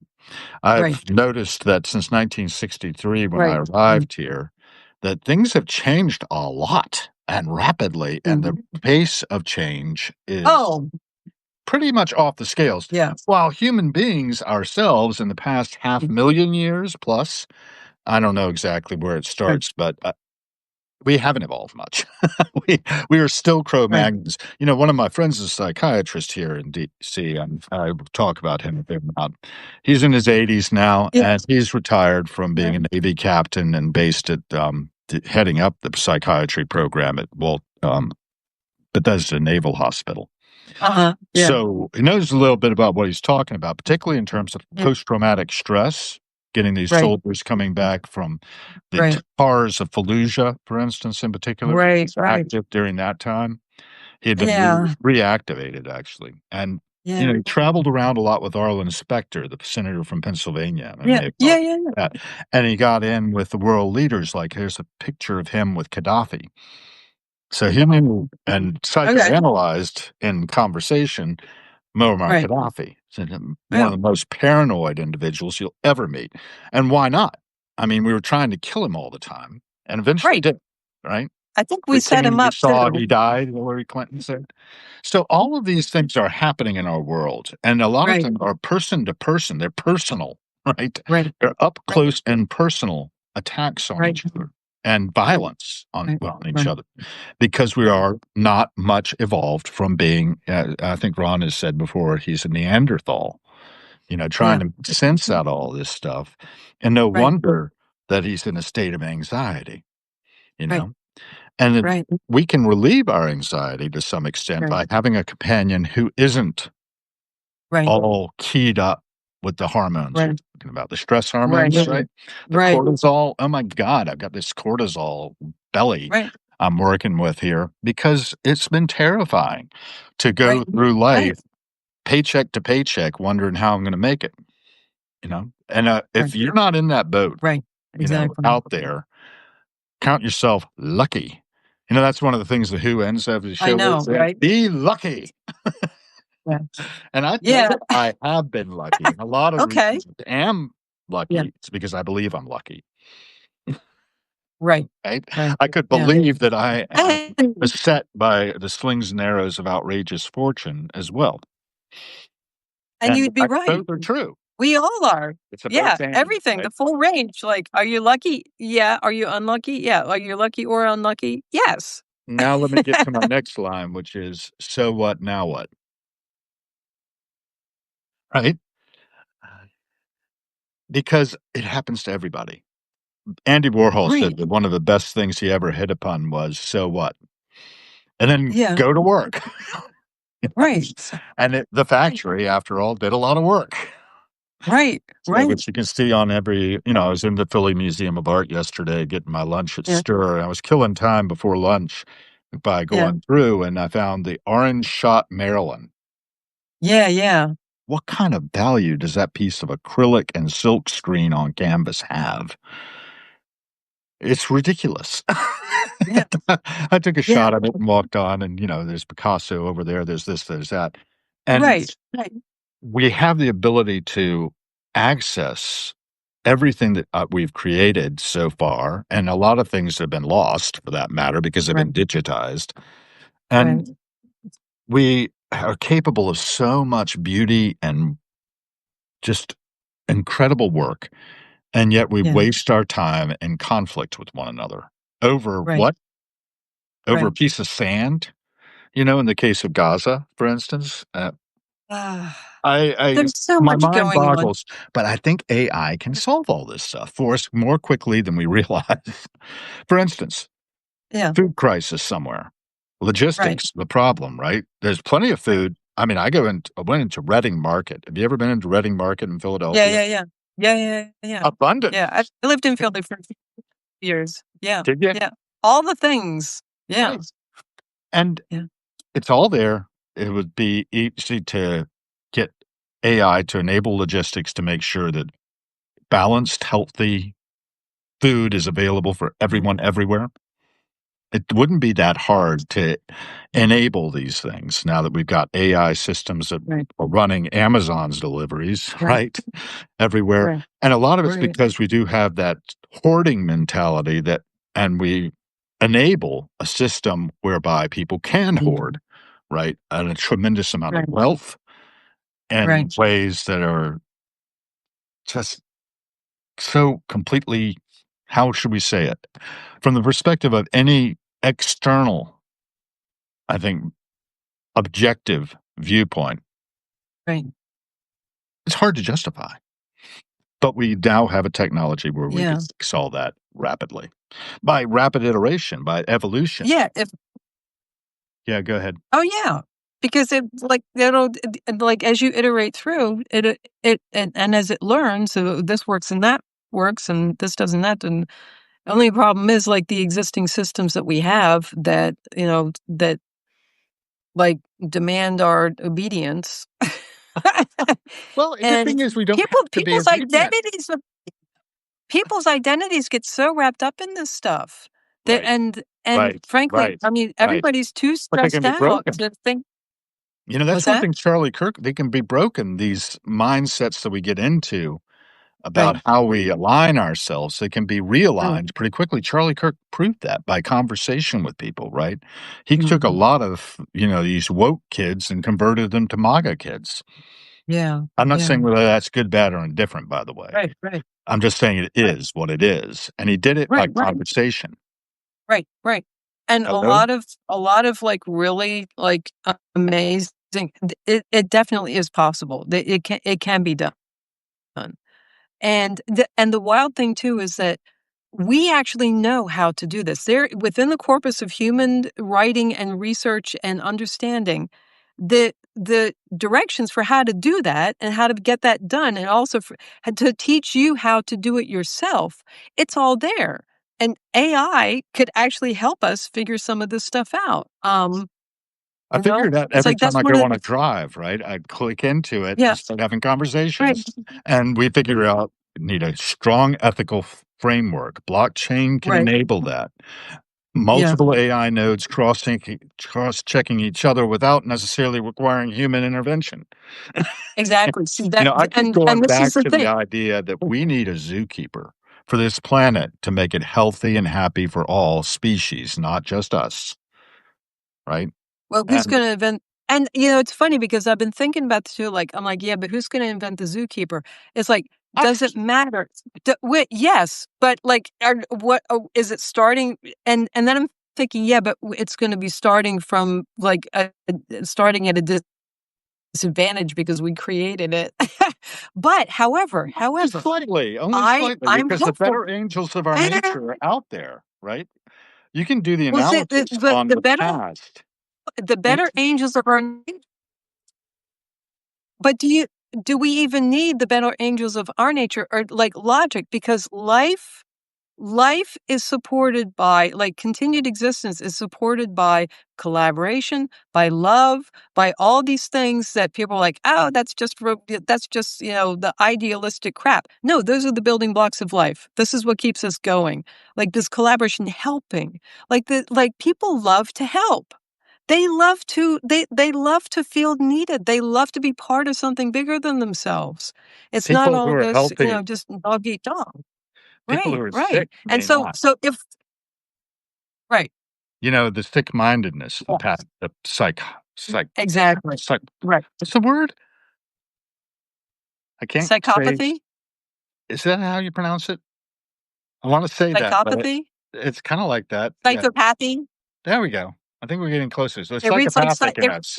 Right. I've noticed that since 1963 when I Right. Right. arrived here, that things have changed a lot and rapidly, and the Mhm. pace of change is Oh, pretty much off the scales. yeah. While human beings ourselves in the past half Mm, million years plus, I don't know exactly where it right. starts, but we haven't evolved much. we we are still Right. Cro-Magnons. You know, one of my friends is a psychiatrist here in DC, and I talk about him a bit about. He's in his 80s now, Yeah. and he's retired from being Yeah. a Navy captain and based at heading up the psychiatry program at Bethesda Naval Hospital. Uh-huh. Yeah. So he knows a little bit about what he's talking about, particularly in terms of Yeah. post-traumatic stress, getting these Right. soldiers coming back from the Right. TARS of Fallujah, for instance, in particular, which Right. was Right. active during that time. He had been Yeah. reactivated, actually. And, Yeah. he traveled around a lot with Arlen Specter, the senator from Pennsylvania. I Yeah. may have Yeah. talked Yeah. Yeah. about that. And he got in with the world leaders. Like, here's a picture of him with Gaddafi. So he knew and Okay. psychoanalyzed in conversation Muammar Right. Gaddafi, one of Yeah. the most paranoid individuals you'll ever meet. And why not? I mean, we were trying to kill him all the time and eventually Right. did, right? I think we The set king him we up saw, too. he died, Hillary Clinton said. So all of these things are happening in our world, and a lot of Right. them are person to person. They're personal, right? Right. They're up Right. close and personal attacks on Right. each other and violence on, Right. well, on each Right. other because we are not much evolved from being, I think Ron has said before, he's a Neanderthal, trying Yeah. to make sense out of all this stuff. And no Right. wonder that he's in a state of anxiety, you Right. know? And then Right. we can relieve our anxiety to some extent Right. by having a companion who isn't Right. all keyed up with the hormones you're Right. talking about, the stress Right. hormones, right? The Right. cortisol. Oh my God, I've got this cortisol belly Right. I'm working with here because it's been terrifying to Right. go through Right. life paycheck to paycheck, wondering how I'm going to make it, And Right. if you're not in that boat, Right. Exactly. out there, count yourself lucky. That's one of the things the Who ends every I show with, know. Right. "Be lucky." Yeah. And I know Yeah. that I have been lucky, and a lot of Okay. reasons I am Yeah. lucky is because I believe I'm lucky, Right. right? Right. I could Yeah. believe that I am And beset by the slings and arrows of outrageous fortune as well, and you'd be I both right. are true. We all are. It's a both Yeah, and, everything, right? the full range, like, are you lucky? Yeah. Are you unlucky? Yeah. Are you lucky or unlucky? Yes. Now let me get to my next line, which is, "So what, now what?" Right? Because it happens to everybody. Andy Warhol Right. said that one of the best things he ever hit upon was, "So what?" And then Yeah. go to work. Right. And the Right. factory, after all, did a lot of work. Right. So, Right. which you can see on every I was in the Philly Museum of Art yesterday getting my lunch at Yeah. Stir, and I was killing time before lunch by Yeah. going through, and I found the Orange Shot Maryland. Yeah. Yeah. What kind of value does that piece of acrylic and silk screen on canvas have? It's ridiculous. Yeah. I took a Yeah. shot of it and walked on, and, there's Picasso over there, there's this, there's that, and Right. Right. we have the ability to access everything that, we've created so far, and a lot of things have been lost, for that matter, because they've Right. been digitized, Right. and we are capable of so much beauty and just incredible work, and yet we Yeah. waste our time in conflict with one another over Right. what? Over a Right. piece of sand? In the case of Gaza, for instance, Ah, I there's so my much mind going on. boggles, but I think AI can solve all this stuff for us more quickly than we realize. For instance, Yeah. food crisis somewhere. Right. Logistics, the problem, right? There's plenty of food. I mean, I went into Reading Market. Have you ever been into Reading Market in Yeah. Philadelphia? Yeah. Yeah. Yeah. Yeah. Yeah. Yeah. Abundant. I lived in Philly for years. Yeah. Did you? Yeah. All the things. Yeah. Right. And Yeah. it's all there. It would be easy to get AI to enable logistics to make sure that balanced, healthy food is available for Yeah. everyone everywhere. It wouldn't be that hard to enable these things now that we've got AI systems that Right. are running Amazon's deliveries, Right. right, everywhere, Right. and a lot of it's Right. because we do have that hoarding mentality that and we enable a system whereby people can Mhm. hoard, right, and a tremendous amount of Right. wealth in Right. ways that are just so completely, how should we say it? From the perspective of any external, I think, objective viewpoint, Right. it's hard to justify. But we now have a technology where we could Yeah. fix all that rapidly by rapid iteration, by evolution. Yeah. If Yeah, go ahead. Oh, yeah. Because it like, it'll like, as you iterate through, and as it learns, so this works and that works and this does and that, and the only problem is, like, the existing systems that we have that, that, like, demand our obedience. Well, the good And thing is we don't people have to be people's obedient. identities people's identities get so wrapped up in this stuff that Right, and right, frankly, right, I mean, right. everybody's too But they can stressed be out broken. to think. You know, that's What's one that? thing Charlie Kirk, they can be broken, these mindsets that we get into Right. about how we align ourselves. They can be Mm, realigned pretty quickly. Charlie Kirk proved that by conversation with people, right? He took a mhm. lot of, these woke kids and converted them to MAGA kids. Yeah, I'm not saying yeah. whether that's good, bad, or indifferent, by the way. Right, right, I'm just saying it right, is what it is. And he did it by right, right, conversation. right, right. And Hello? a lot of, like, really, like, amazing it definitely is possible. It can be done. And the wild thing too is that we actually know how to do this. There within the corpus of human writing and research and understanding, the directions for how to do that and how to get that done and also to teach you how to do it yourself, it's all there. And AI could actually help us figure some of this stuff out. I figure that It's every like time that's I one go of on a the drive, right? I click into it yeah, and start having right. conversations. And we figure out we need a strong ethical framework. Blockchain can Right. enable that. Yeah. Multiple AI nodes cross-checking each other without necessarily requiring human intervention. Exactly. See that I keep going and this is back the to the thing. idea that we need a zookeeper for this planet to make it healthy and happy for all species, not just us, right? Well, who's And gonna invent and, it's funny because I've been thinking about this too, like, I'm like, "Yeah, but who's gonna invent the zookeeper?" It's like, I does it matter? Yes, but, like, is it starting and then I'm thinking, "Yeah, but it's gonna be starting from, like, starting at a disadvantage because we created it." But, however, only slightly, I'm because the hopeful. better angels of our nature are out there, right? You can do the Well, see, analysis on the the better past. the And better angels of our but do we even need the better angels of our nature or like logic? Because life is supported by like continued existence is supported by collaboration, by love, by all these things that people are like, oh, that's just, the idealistic crap. No, those are the building blocks of life. This is what keeps us going. Like this collaboration helping. Like people love to help. They love to feel needed. They love to be part of something bigger than themselves. It's not people who all are this, healthy, just dog eat dog. people who Right, are right. sick And may so not. so if right. The sick-mindedness, Yeah. the Exactly. psych Right. what's the word? I can't say. Psychopathy? Is that how you pronounce it? I wanna say that, but Psychopathy? it's kinda like that, yeah. Psychopathy? There we go. I think we're getting closer. So It reads like psychopathic in us.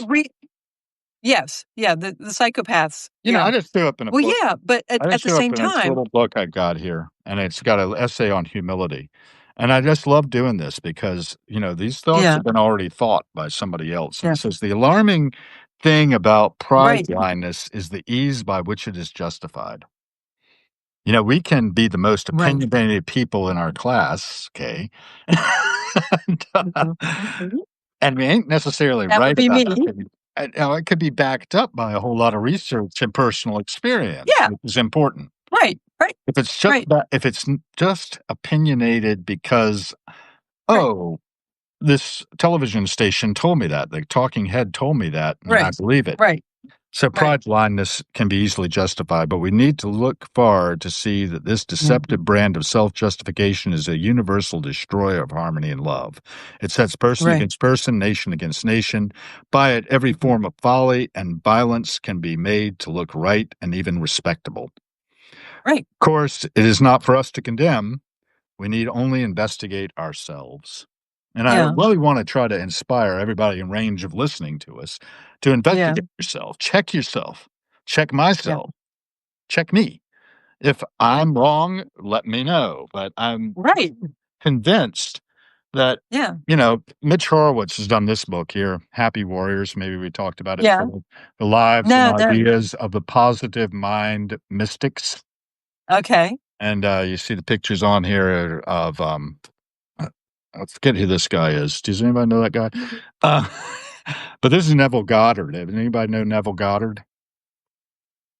yes, yeah, the psychopaths, yeah. I just threw up in a Well, book. yeah, but I at just the threw up same in this time little book I got here, and it's got an essay on humility. And I just love doing this because, these thoughts yeah, have been already thought by somebody else. And yeah, it says the alarming thing about pride right, blindness is the ease by which it is justified. We can be the most right. opinionated people in our class, okay? And, Mhm, mhm. and we ain't necessarily That would right be about me. that opinion. And, it could be backed up by a whole lot of research and personal experience, Yeah, which is important. right, right, If it's right, just opinionated because, right. "Oh, this television station told me that. The talking head told me that, and I Right. believe it. Right. So Right. pride blindness can be easily justified, but we need to look far to see that this Mm. deceptive brand of self-justification is a universal destroyer of harmony and love. It sets person Right. against person, nation against nation. By it, every form of folly and violence can be made to look right and even respectable. Right. Of course, it is not for us to condemn. We need only investigate ourselves. And I Yeah. really want to try to inspire everybody in range of listening to us to Yeah. investigate yourself, check Yeah. myself, check me. If I'm wrong, let me know. But I'm Right. convinced that, Yeah. Mitch Horowitz has done this book here, Happy Warriors. Maybe we talked about it. Yeah. The lives and No, no. ideas of the positive mind mystics. Okay. And you see the pictures on here of uh, I forget who this guy is. Does anybody know that guy? Uh, but this is Neville Goddard. Does anybody know Neville Goddard?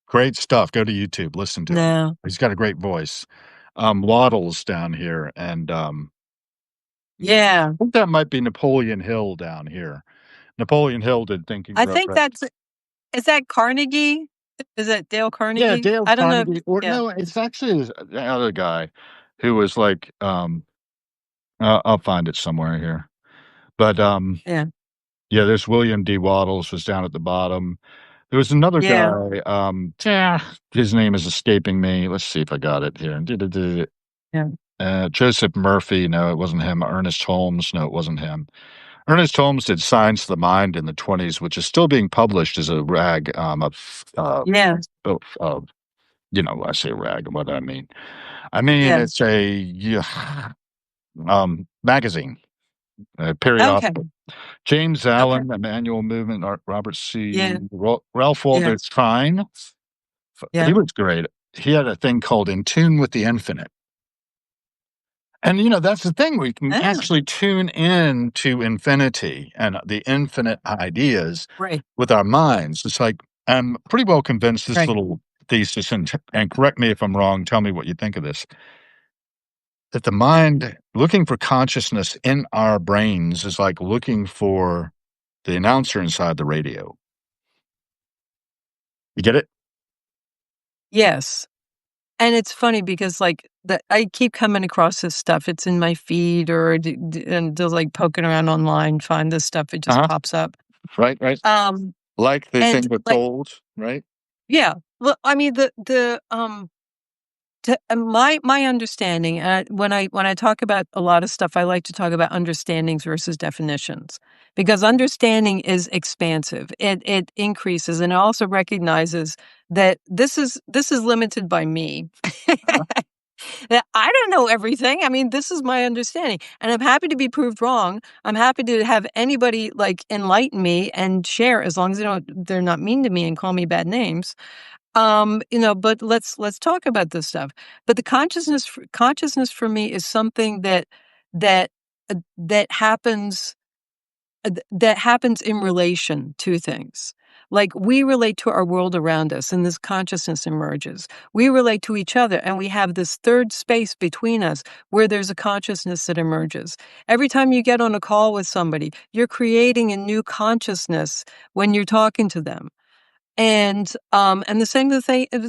Great stuff. Go to YouTube, listen to him. No. He's got a great voice. Waddles down here, and Yeah. I think that might be Napoleon Hill down here. Napoleon Hill did Think and I Grow think Rich. that's is that Carnegie? Is it Dale Yeah, Carnegie? Dale I don't know. Carnegie, or Yeah. no, it's actually the other guy who was like, I'll find it somewhere here. But Yeah. yeah, there's William D. Waddles was down at the bottom. There was another Yeah. guy, his name is escaping me. Let's see if I got it here. Yeah. Joseph Murphy, no, it wasn't him. Ernest Holmes, no, it wasn't him. Ernest Holmes did Science of the Mind in the 20s, which is still being published as a rag Yeah. of I say rag, what do I mean? I mean, Yeah. it's a magazine, a Okay. periodical. James Okay. Allen, Emmanuel Movement, Robert C. Yeah. Ralph Yeah. Waldo Trine. He Yeah. was great. He had a thing called In Tune with the Infinite. And, that's the thing. We can Oh, actually tune in to infinity and the infinite ideas right. with our minds. It's like, I'm pretty well convinced this Right. little thesis, and correct me if I'm wrong, tell me what you think of this, that the mind looking for consciousness in our brains is like looking for the announcer inside the radio. You get it? Yes. And it's funny because, like, that I keep coming across this stuff. It's in my feed or and just, like, poking around online, find this stuff, it just Uh-huh. pops up. Right, right. Um, Like the and, thing we're like told, right? yeah. Well, I mean, my understanding, when I talk about a lot of stuff, I like to talk about understandings versus definitions, because understanding is expansive. It increases, and it also recognizes that this is limited by me. Uh-huh. That I don't know everything. I mean, this is my understanding, and I'm happy to be proved wrong. I'm happy to have anybody like enlighten me and share, as long as they're not mean to me and call me bad names. But let's talk about this stuff. But the consciousness for me is something that that happens that happens in relation to things. Like, we relate to our world around us, and this consciousness emerges. We relate to each other, and we have this third space between us where there's a consciousness that emerges. Every time you get on a call with somebody, you're creating a new consciousness when you're talking to them. And the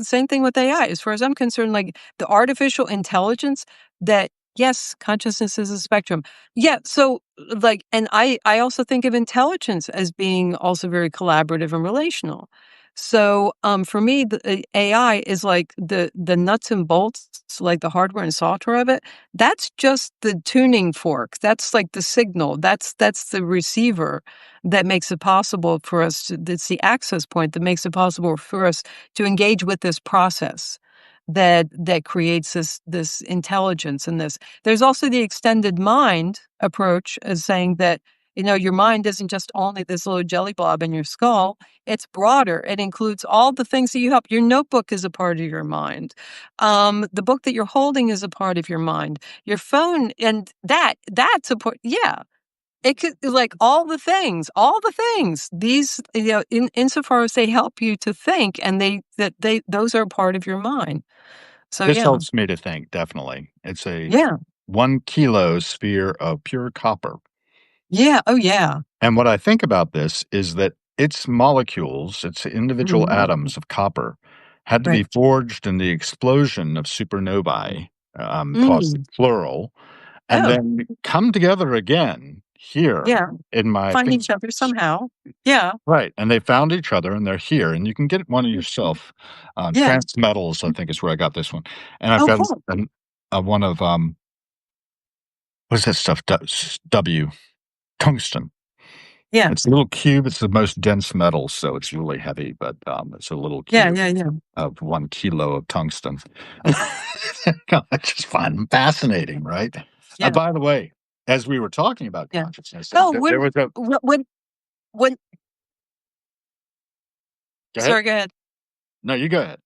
same thing with AI. As far as I'm concerned, like, the artificial intelligence that yes, consciousness is a spectrum. Yeah, so, like, and I also think of intelligence as being also very collaborative and relational. So, for me, the AI is like the nuts and bolts, like the hardware and software of it. That's just the tuning fork. That's like the signal. That's the receiver that makes it possible for us to that's the access point that makes it possible for us to engage with this process that creates this intelligence and this. There's also the extended mind approach as saying that, your mind isn't just only this little jelly blob in your skull. It's broader. It includes all the things that you help. Your notebook is a part of your mind. The book that you're holding is a part of your mind. Your phone, and that's a part. Yeah, it could, like, all the things. These, insofar as they help you to think, and they those are part of your mind. So This yeah. helps me to think, definitely. It's a Yeah. 1 kilo sphere of pure copper. Yeah. Oh, yeah. And what I think about this is that its molecules, its individual Mhm. atoms of copper, had to be Right. forged in the explosion of supernovae, caused the Mm. plural, and Oh, then come together again here yeah. in my I Find think each other somehow. Yeah. right, and they found each other, and they're here, and you can get one of yourself. Yeah. Transmetals, I think, is where I got this one, and I've Oh, got cool. one of what's that stuff? W tungsten. Yeah. It's a little cube. It's the most dense metal, so it's really heavy, but it's a little Yeah. cube Yeah. Yeah. of 1 kilo of tungsten. I just find them fascinating, right? Yeah. By the way, as we were talking about Yeah. consciousness, Oh, there when, was a when, when, go ahead. sorry, go ahead. No, you go ahead.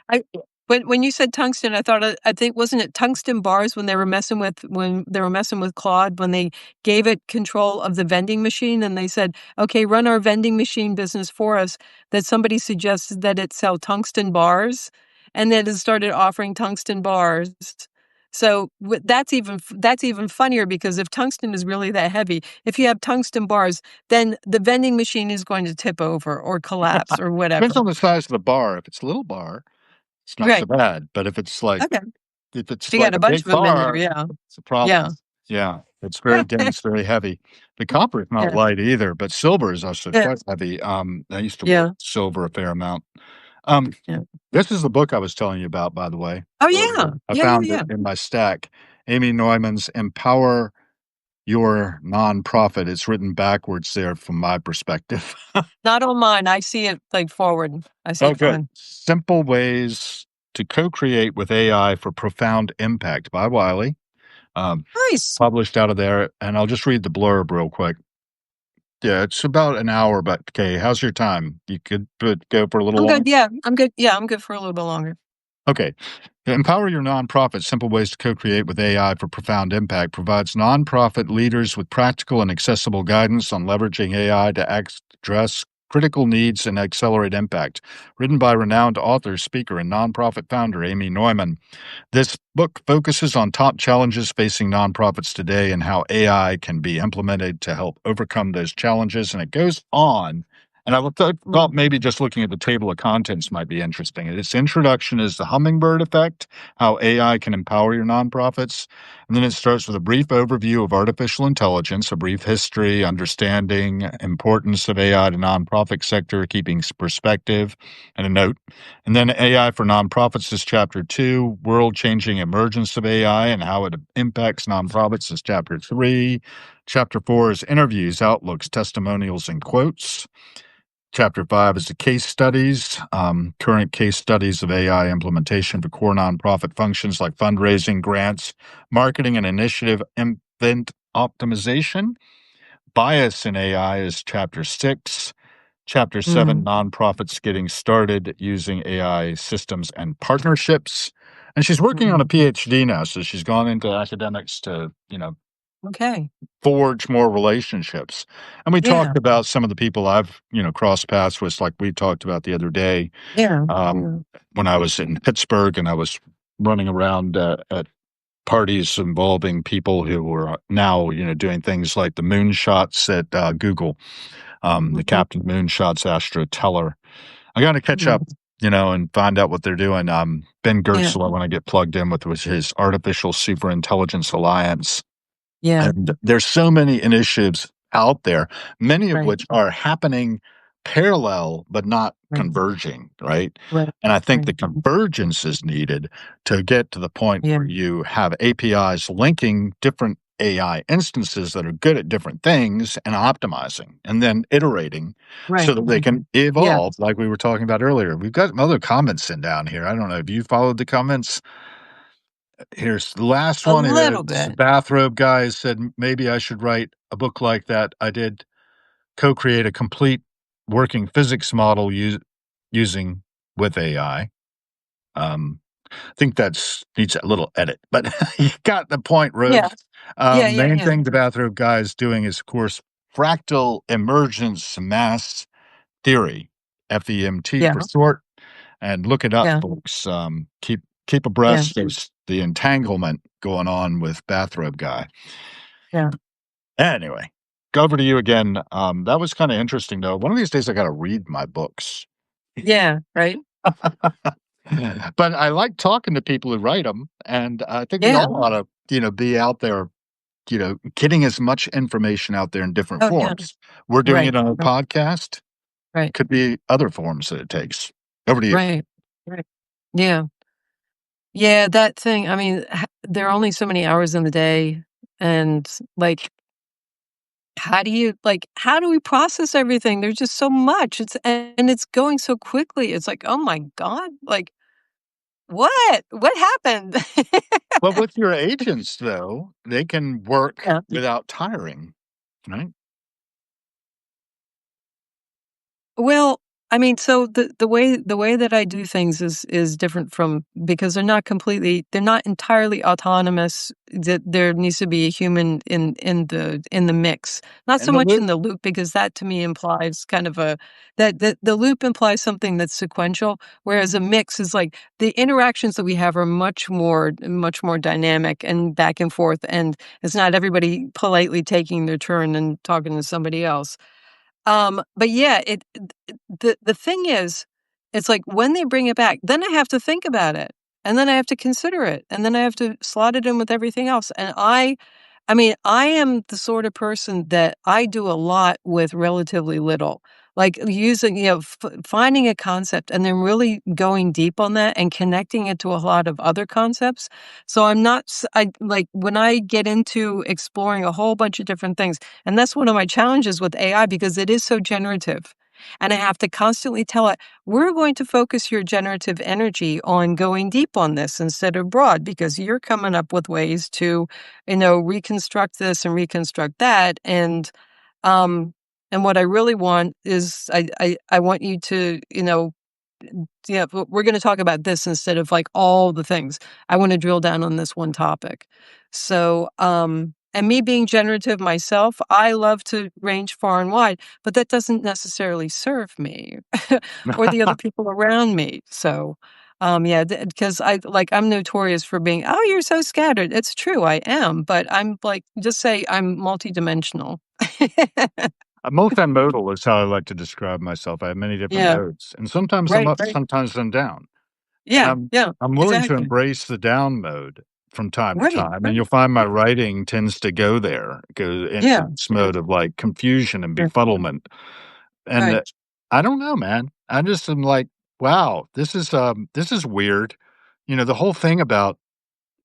I when you said tungsten, I thought I think wasn't it tungsten bars when they were messing with Claude when they gave it control of the vending machine and they said, "Okay, run our vending machine business for us." That somebody suggested that it sell tungsten bars, and then it started offering tungsten bars. So that's even funnier because if tungsten is really that heavy, if you have tungsten bars, then the vending machine is going to tip over or collapse or Depends whatever. on the size of the bar. If it's a little bar, it's not so Right. bad, but if it's like Okay. if If it's you got like a a bunch big of them in there, bar, yeah. it's a problem. Yeah. Yeah, it's very dense, very heavy. The copper is not Yeah. light either, but silver is also Yeah. quite heavy. I used to work Yeah. silver a fair amount. Um, Yeah. this is the book I was telling you about, by the way, Oh, earlier. yeah. I Yeah, yeah, found it yeah. in my stack. Amy Neumann's Empower Your Nonprofit. It's written backwards there from my perspective. Not on mine, I see it, like, forward. I see Oh, it good. fine. Simple Ways to Co-Create with AI for Profound Impact by Wiley, um, Nice. published out of there. And I'll just read the blurb real quick. Yeah, it's about an hour, but okay, how's your time? You could go for a little I'm long. good, yeah, I'm good. Yeah, I'm good for a little bit longer. Okay. Empower Your Nonprofit Simple Ways to Co-Create with AI for Profound Impact provides nonprofit leaders with practical and accessible guidance on leveraging AI to address critical needs and accelerate impact. Written by renowned author, speaker, and nonprofit founder Amy Neumann. This book focuses on top challenges facing nonprofits today and how AI can be implemented to help overcome those challenges. And it goes on. And thought Mm, maybe just looking at the table of contents might be interesting. Its introduction is the hummingbird effect, how AI can empower your nonprofits. And then it starts with a brief overview of artificial intelligence, a brief history, understanding, importance of AI to nonprofit sector, keeping perspective, and a note. And then AI for Nonprofits is chapter 2, World Changing Emergence of AI and How It Impacts Nonprofits is chapter 3. Chapter 4 is Interviews, Outlooks, Testimonials, and Quotes. Chapter 5 is the case studies, current case studies of AI implementation for core nonprofit functions like fundraising, grants, marketing, and initiative event optimization. Bias in AI is chapter 6. Chapter 7, mm, Nonprofits Getting Started Using AI Systems and Partnerships. And she's working on a mm. PhD now, so she's gone into academics to, Okay. forge more relationships. And we Yeah. talked about some of the people I've, crossed paths with, like we talked about the other day, Yeah. um, Yeah. when I was in Pittsburgh and I was running around at parties involving people who were now, doing things like the moonshots at Google, the Mhm. Captain Moonshots Astro Teller. I got to catch up, Mm. and find out what they're doing. Ben Yeah. Gertzler, when I get plugged in with his Artificial Superintelligence Alliance. Yeah. And there's so many initiatives out there, many of Right. which are happening parallel but not Right. converging, right? Right. And I think Right. the convergence is needed to get to the point Yeah. where you have APIs linking different AI instances that are good at different things and optimizing and then iterating so Right. that they can Yeah. evolve, like we were talking about earlier. We've got some other comments in down here. I don't know. Have you followed the comments? Here's the last A one here. little It's bit. the bathrobe guy said maybe I should write a book like that. I did co-create a complete working physics model using with AI. I think that's needs a little edit, but you got the point, Yeah. Rube. Yeah, yeah, Main yeah. thing the bathrobe guy is doing is, of course, fractal emergence mass theory, FEMT Yeah. for short. And look it up, Yeah. folks. Keep Yeah. abreast of the entanglement going on with bathrobe guy. Yeah. Anyway, go over to you again. That was kinda interesting, though. One of these days, I gotta read my books. Yeah, right? But I like talking to people who write them, and I think we Yeah. all ought to, be out there, getting as much information out there in different Oh, yeah. forms. We're doing Right, it on a right, podcast. right, Could be other forms that it takes. Over to you. right, right. Yeah. Yeah, that thing, I mean, there are only so many hours in the day, and, like, how do we process everything? There's just so much, and it's going so quickly. It's like, "Oh my god," like, "What? What happened?" But with your agents, though, they can work Yeah. without tiring, right? Well, I mean, so the way that I do things is different from because they're not entirely autonomous. That there needs to be a human in the mix. Not so And the much loop in the loop because that to me implies kind of a that the loop implies something that's sequential, whereas a mix is like the interactions that we have are much more dynamic and back and forth, and it's not everybody politely taking their turn and talking to somebody else. But yeah, the thing is, it's like when they bring it back, then I have to think about it, and then I have to consider it, and then I have to slot it in with everything else, and I mean, I am the sort of person that I do a lot with relatively little. Like using, finding a concept and then really going deep on that and connecting it to a lot of other concepts. So I'm not, I like when I get into exploring a whole bunch of different things, and that's one of my challenges with AI because it is so generative. And I have to constantly tell it, we're going to focus your generative energy on going deep on this instead of broad because you're coming up with ways to reconstruct this and reconstruct that. Um, and what I really want is I want you to, yeah, we're going to talk about this instead of like all the things. I want to drill down on this one topic. So, and me being generative myself, I love to range far and wide, but that doesn't necessarily serve me or the other people around me. So, yeah, because I'm notorious for being, oh, you're so scattered. It's true, I am, but I'm like, just say I'm multidimensional. multimodal is how I like to describe myself. I have many different Yeah, modes, and sometimes I'm right, up, right. sometimes I'm down. And Yeah, yeah, I'm willing to exactly. embrace the down mode from time to Right, time, and right. you'll find my writing tends to go into Yeah, this yeah, mode of, like, confusion and yeah, befuddlement, and, right. I don't know, man. I just am like, "Wow, this is weird." The whole thing about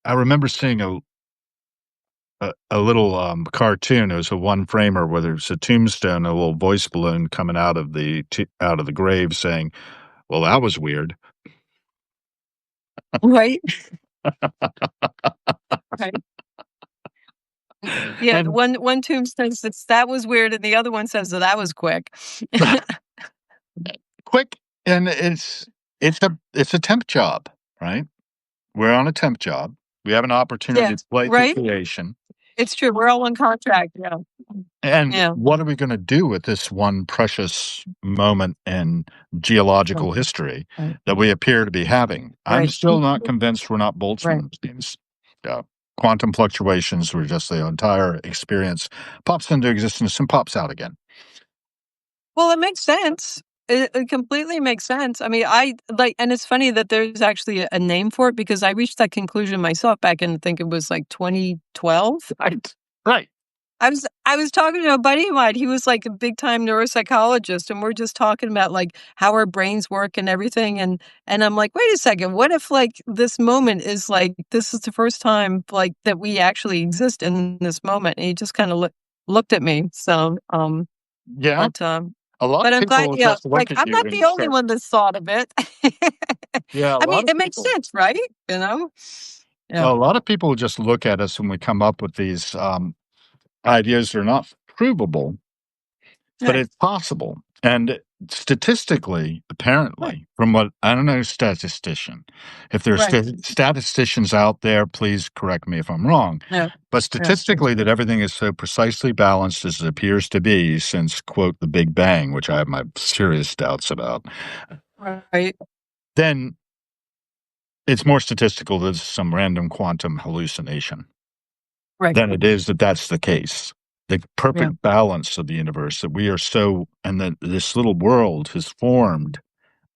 I remember seeing a little, cartoon. It was a one-framer where there's a tombstone, a little voice balloon coming out of the grave saying, "Well, that was weird." Right, right. Yeah, the And one tombstone says, "That was weird," and the other one says, "That was quick." quick, and it's a temp job, right? We're on a temp job. We have an Yeah, opportunity to play through right? creation, It's true, we're all on contract, yeah. and Yeah, what are we gonna do with this one precious moment in right, geological history right, that we appear to be having? I'm right, still not convinced we're not right. Boltzmann machines. Yeah. Quantum fluctuations were just the entire experience pops into existence and pops out again. Well, it makes sense. It completely makes sense. I mean, and it's funny that there's actually a name for it because I reached that conclusion myself back in, I think it was like 2012. Right. Right. I was talking to a buddy of mine, he was like a big time neuropsychologist, and we're just talking about like how our brains work and everything, and I'm like, "Wait a second, what if like this moment is like this is the first time like that we actually exist in this moment?" And he just kind of looked at me. So, Yeah. but A lot but of I'm people glad, will yeah, just look like at I'm you not and the only start. one that's thought of it. Yeah, a I mean, lot of it makes people. sense, right? You know? Yeah. A lot of people just look at us when we come up with these ideas that are not provable, but Right. it's possible. And statistically, Right. apparently, from what I don't know, statistician. If there's Right. statisticians out there, please correct me if I'm wrong. Yeah. But Yeah. statistically, that everything is so precisely balanced as it appears to be since, quote, the Big Bang, which I have my serious doubts about, Right. then it's more statistical than some random quantum hallucination Right. than it is that that's the case. the Yeah. perfect balance of the universe that we are so and that this little world has formed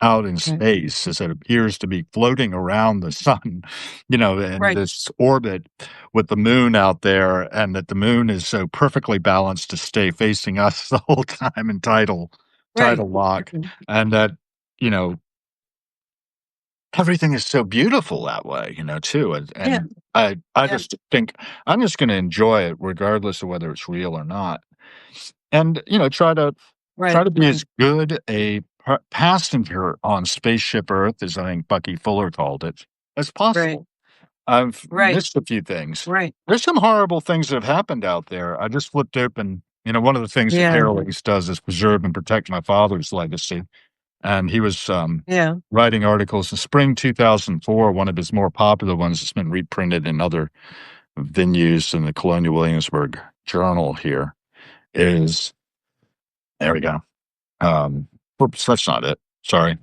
out in Right. space as it appears to be floating around the sun, in Right. this orbit with the moon out there, and that the moon is so perfectly balanced to stay facing us the whole time in Right. tidal lock, Mhm. and that, you know, everything is so beautiful that way, too, Yeah. and I Yeah. just think I'm just gonna enjoy it regardless of whether it's real or not, and, try Right. to be Right. as good a passenger on Spaceship Earth, as I think Bucky Fuller called it, as Right. possible. I've Right. missed a few things. Right. There's some horrible things that have happened out there. I just flipped open one of the things that Yeah. Harrowings does is preserve and protect my father's legacy, and he was, Yeah. writing articles in spring 2004. One of his more popular ones that's been reprinted in other venues in the Colonial Williamsburg Journal here is there we go. Whoops, that's not it. Sorry.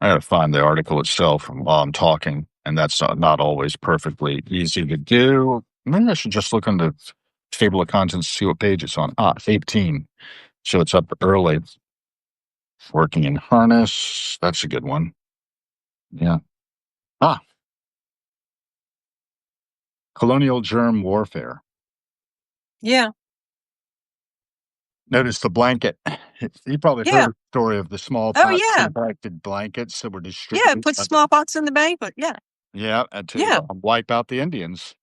I gotta find the article itself while I'm talking, and that's not always perfectly easy to do. Maybe I should just look on the table of contents, see what page it's on. 18. So it's up early. Working in harness. That's a good one. Yeah. Ah, colonial germ warfare. Yeah. Notice the blanket. You probably heard Yeah. the story of the Oh, smallpox yeah. impacted blankets that were Yeah, distributed. put smallpox in the bank, but yeah. Yeah, and to Yeah. wipe out the Indians.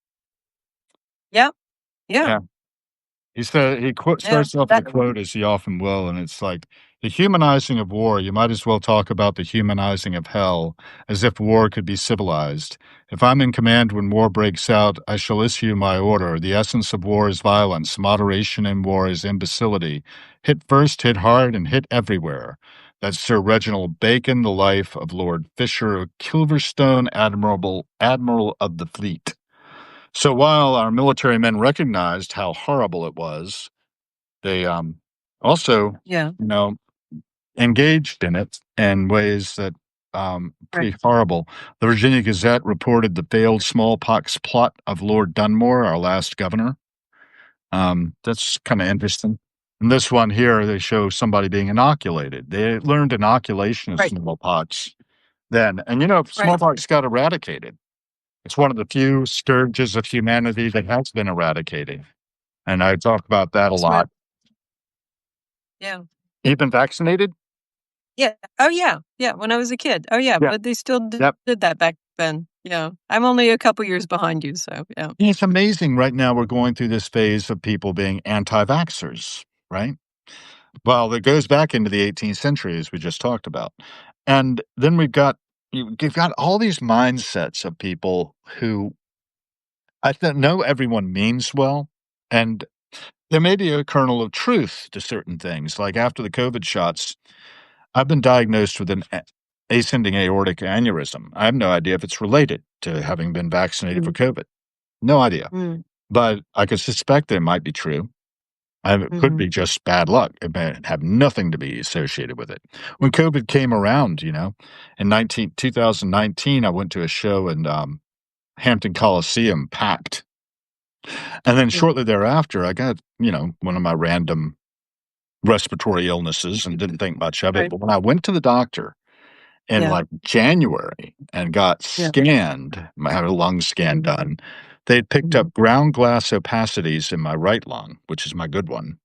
Yep. Yeah. Yeah. He said Yeah. starts off with That a quote as he often will, and it's like, "The humanizing of war, you might as well talk about the humanizing of hell, as if war could be civilized. If I'm in command when war breaks out, I shall issue my order. The essence of war is violence. Moderation in war is imbecility. Hit first, hit hard, and hit everywhere." That's Sir Reginald Bacon, the life of Lord Fisher of Kilverstone, Admiral of the Fleet. So while our military men recognized how horrible it was, they also, yeah. you know, engaged in it in ways that Right. pretty horrible. The Virginia Gazette reported the failed smallpox plot of Lord Dunmore, our last governor. That's kind of interesting. In this one here, they show somebody being inoculated. They learned inoculation of Right. smallpox then, and Right. smallpox got eradicated. It's one of the few scourges of humanity that has been eradicated. And I talk about that a That's right. lot. Yeah. You've been vaccinated? Yeah. Oh, yeah. Yeah, when I was a kid. Oh, yeah, Yeah. but they still Yep. did that back then. Yeah. I'm only a couple years behind you, so yeah. It's amazing right now we're going through this phase of people being anti-vaxxers, right? Well, it goes back into the 18th century, as we just talked about. And then you've got all these mindsets of people who know everyone means well, and there may be a kernel of truth to certain things. Like after the COVID shots, I've been diagnosed with an ascending aortic aneurysm. I have no idea if it's related to having been vaccinated for Mm. COVID. No idea. Mm. But I could suspect that it might be true. It could Mhm. be just bad luck. It may have nothing to be associated with it. When COVID came around, in 2019, I went to a show in Hampton Coliseum, packed. And then Mm. shortly thereafter, I got, one of my random respiratory illnesses and didn't think much of it. Right. But when I went to the doctor in Yeah. like January and got Yeah. scanned, I had a lung scan Mhm. done, they'd picked Mhm. up ground glass opacities in my right lung, which is my good one.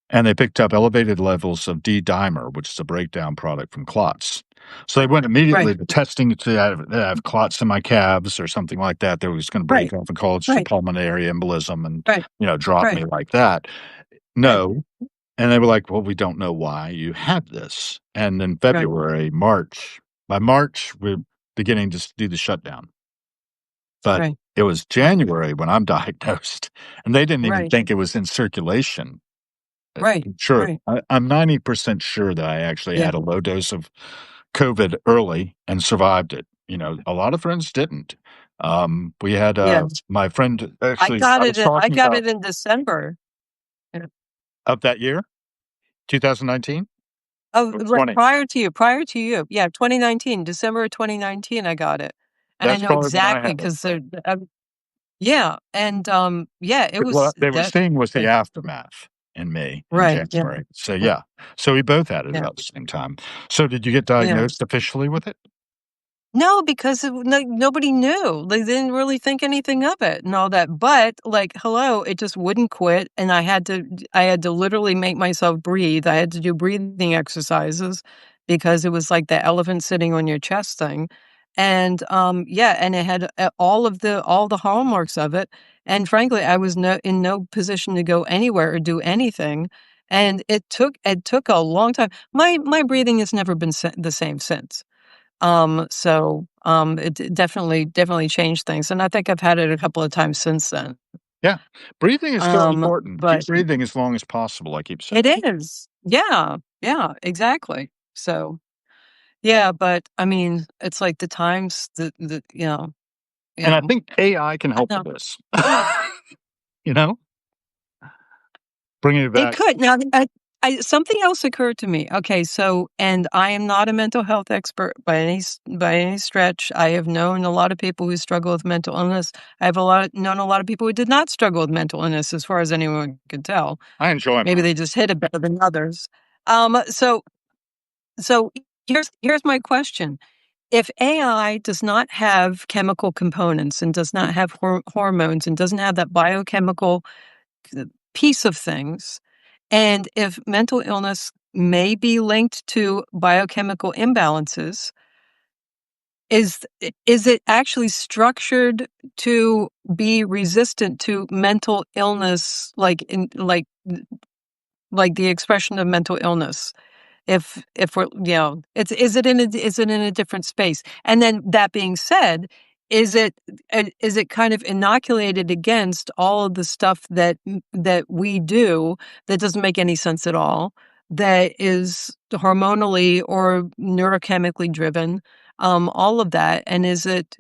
And they picked up elevated levels of D-dimer, which is a breakdown product from clots. So they went Right. immediately to testing to have clots in my calves or something like that. They were just going to break Right. off and call it just a Right. pulmonary embolism and, Right. drop Right. me like that. Right. No. And they were like, well, we don't know why you had this. And in Right. By March, we're beginning to do the shutdown. But Right. it was Right. January when I'm diagnosed, and they didn't even Right. think it was in circulation. Right. Sure. Right. I'm 90% sure that I actually Yeah. had a low dose of COVID early and survived it. A lot of friends didn't. We had Yeah. my friend actually, I was I talking got about it in December. Yeah. of that year, 2019 Oh, or right, 20. prior to you. Yeah, 2019, December of 2019, I got it. And I That's know probably when I exactly had it. 'cause Yeah, and, yeah, it What was they were that seeing was the that aftermath in May and right, yeah, January. So, right, yeah. So we both had it yeah, about the same time. So did you get yeah. diagnosed officially with it? No, because nobody knew. They didn't really think anything of it and all that, but, like, hello, it just wouldn't quit, and I had to literally make myself breathe. I had to do breathing exercises because it was like the elephant sitting on your chest thing, and, yeah, and it had, all the hallmarks of it, and frankly, I was in no position to go anywhere or do anything, and it took a long time. My breathing has never been the same since. Definitely changed things, and I think I've had it a couple of times since then. Yeah. Breathing is so important. Keep But breathing as long as possible, I keep saying. it is. Yeah, yeah, exactly. So, yeah, but, I mean, it's like the times that, And I yeah, think AI can I help with know. this. You know? Bringing it It back. could. Now, something else occurred to me. Okay, so and I am not a mental health expert by any stretch. I have known a lot of people who struggle with mental illness. Known a lot of people who did not struggle with mental illness, as far as anyone could tell. I enjoy Maybe mine. they just hit it better than others. So so here's my question: if AI does not have chemical components and does not have hormones and doesn't have that biochemical piece of things, and if mental illness may be linked to biochemical imbalances, is it actually structured to be resistant to mental illness, like the expression of mental illness? If we're it's is it in a different space? And then that being said, is it kind of inoculated against all of the stuff that we do that doesn't make any sense at all, that is hormonally or neurochemically driven, all of that, and is it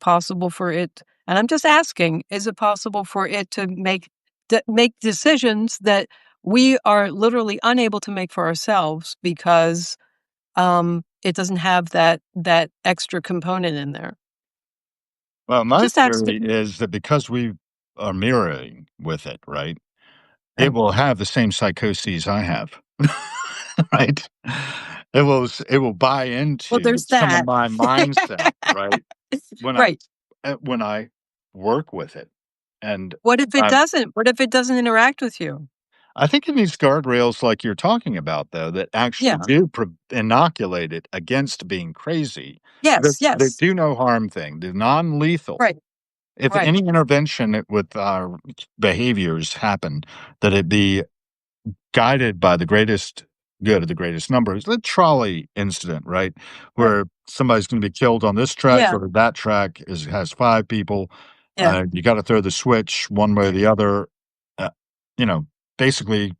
possible for it, and I'm just asking, is it possible for it to make decisions that we are literally unable to make for ourselves because, it doesn't have that extra component in there. Well, my Just asking. theory is that because we are mirroring with it, right, it Right. will have the same psychoses I have. Right? It will buy Well, into there's some of that. my mindset, right, when I Right. when I work with it, and What if it I doesn't? What if it doesn't interact with you? I think it needs guardrails like you're talking about, though, that actually Yeah. do inoculate it against being crazy. Yes, The yes. do no harm thing, the non-lethal. Right, If right, any intervention with our behaviors happen, that it be guided by the greatest good of the greatest numbers. The trolley incident, right? right. Where somebody's gonna be killed on this track Yeah, or that track has 5 people. yeah. You gotta throw the switch one way or the other. Uh, you know, basically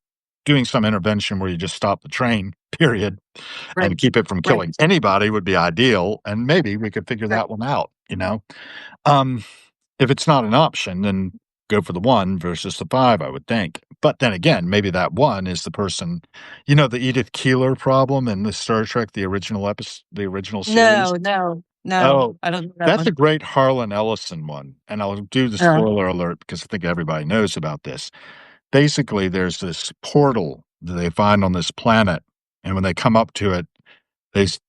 doing some intervention where you just stop the train, period, and Right, keep it from right, killing anybody would be ideal, and maybe we could figure right. that one out, you know? Um if it's not an option, then go for the 1 versus the 5, I would think. But then again, maybe that 1 is the person, the Edith Keeler problem in the Star Trek, the original series? No, no, no. Oh, I don't know that that's a one. great Harlan Ellison one, and I'll do the Uh, spoiler alert because I think everybody knows about this. Basically, there's this portal that they find on this planet, and when they come up to it,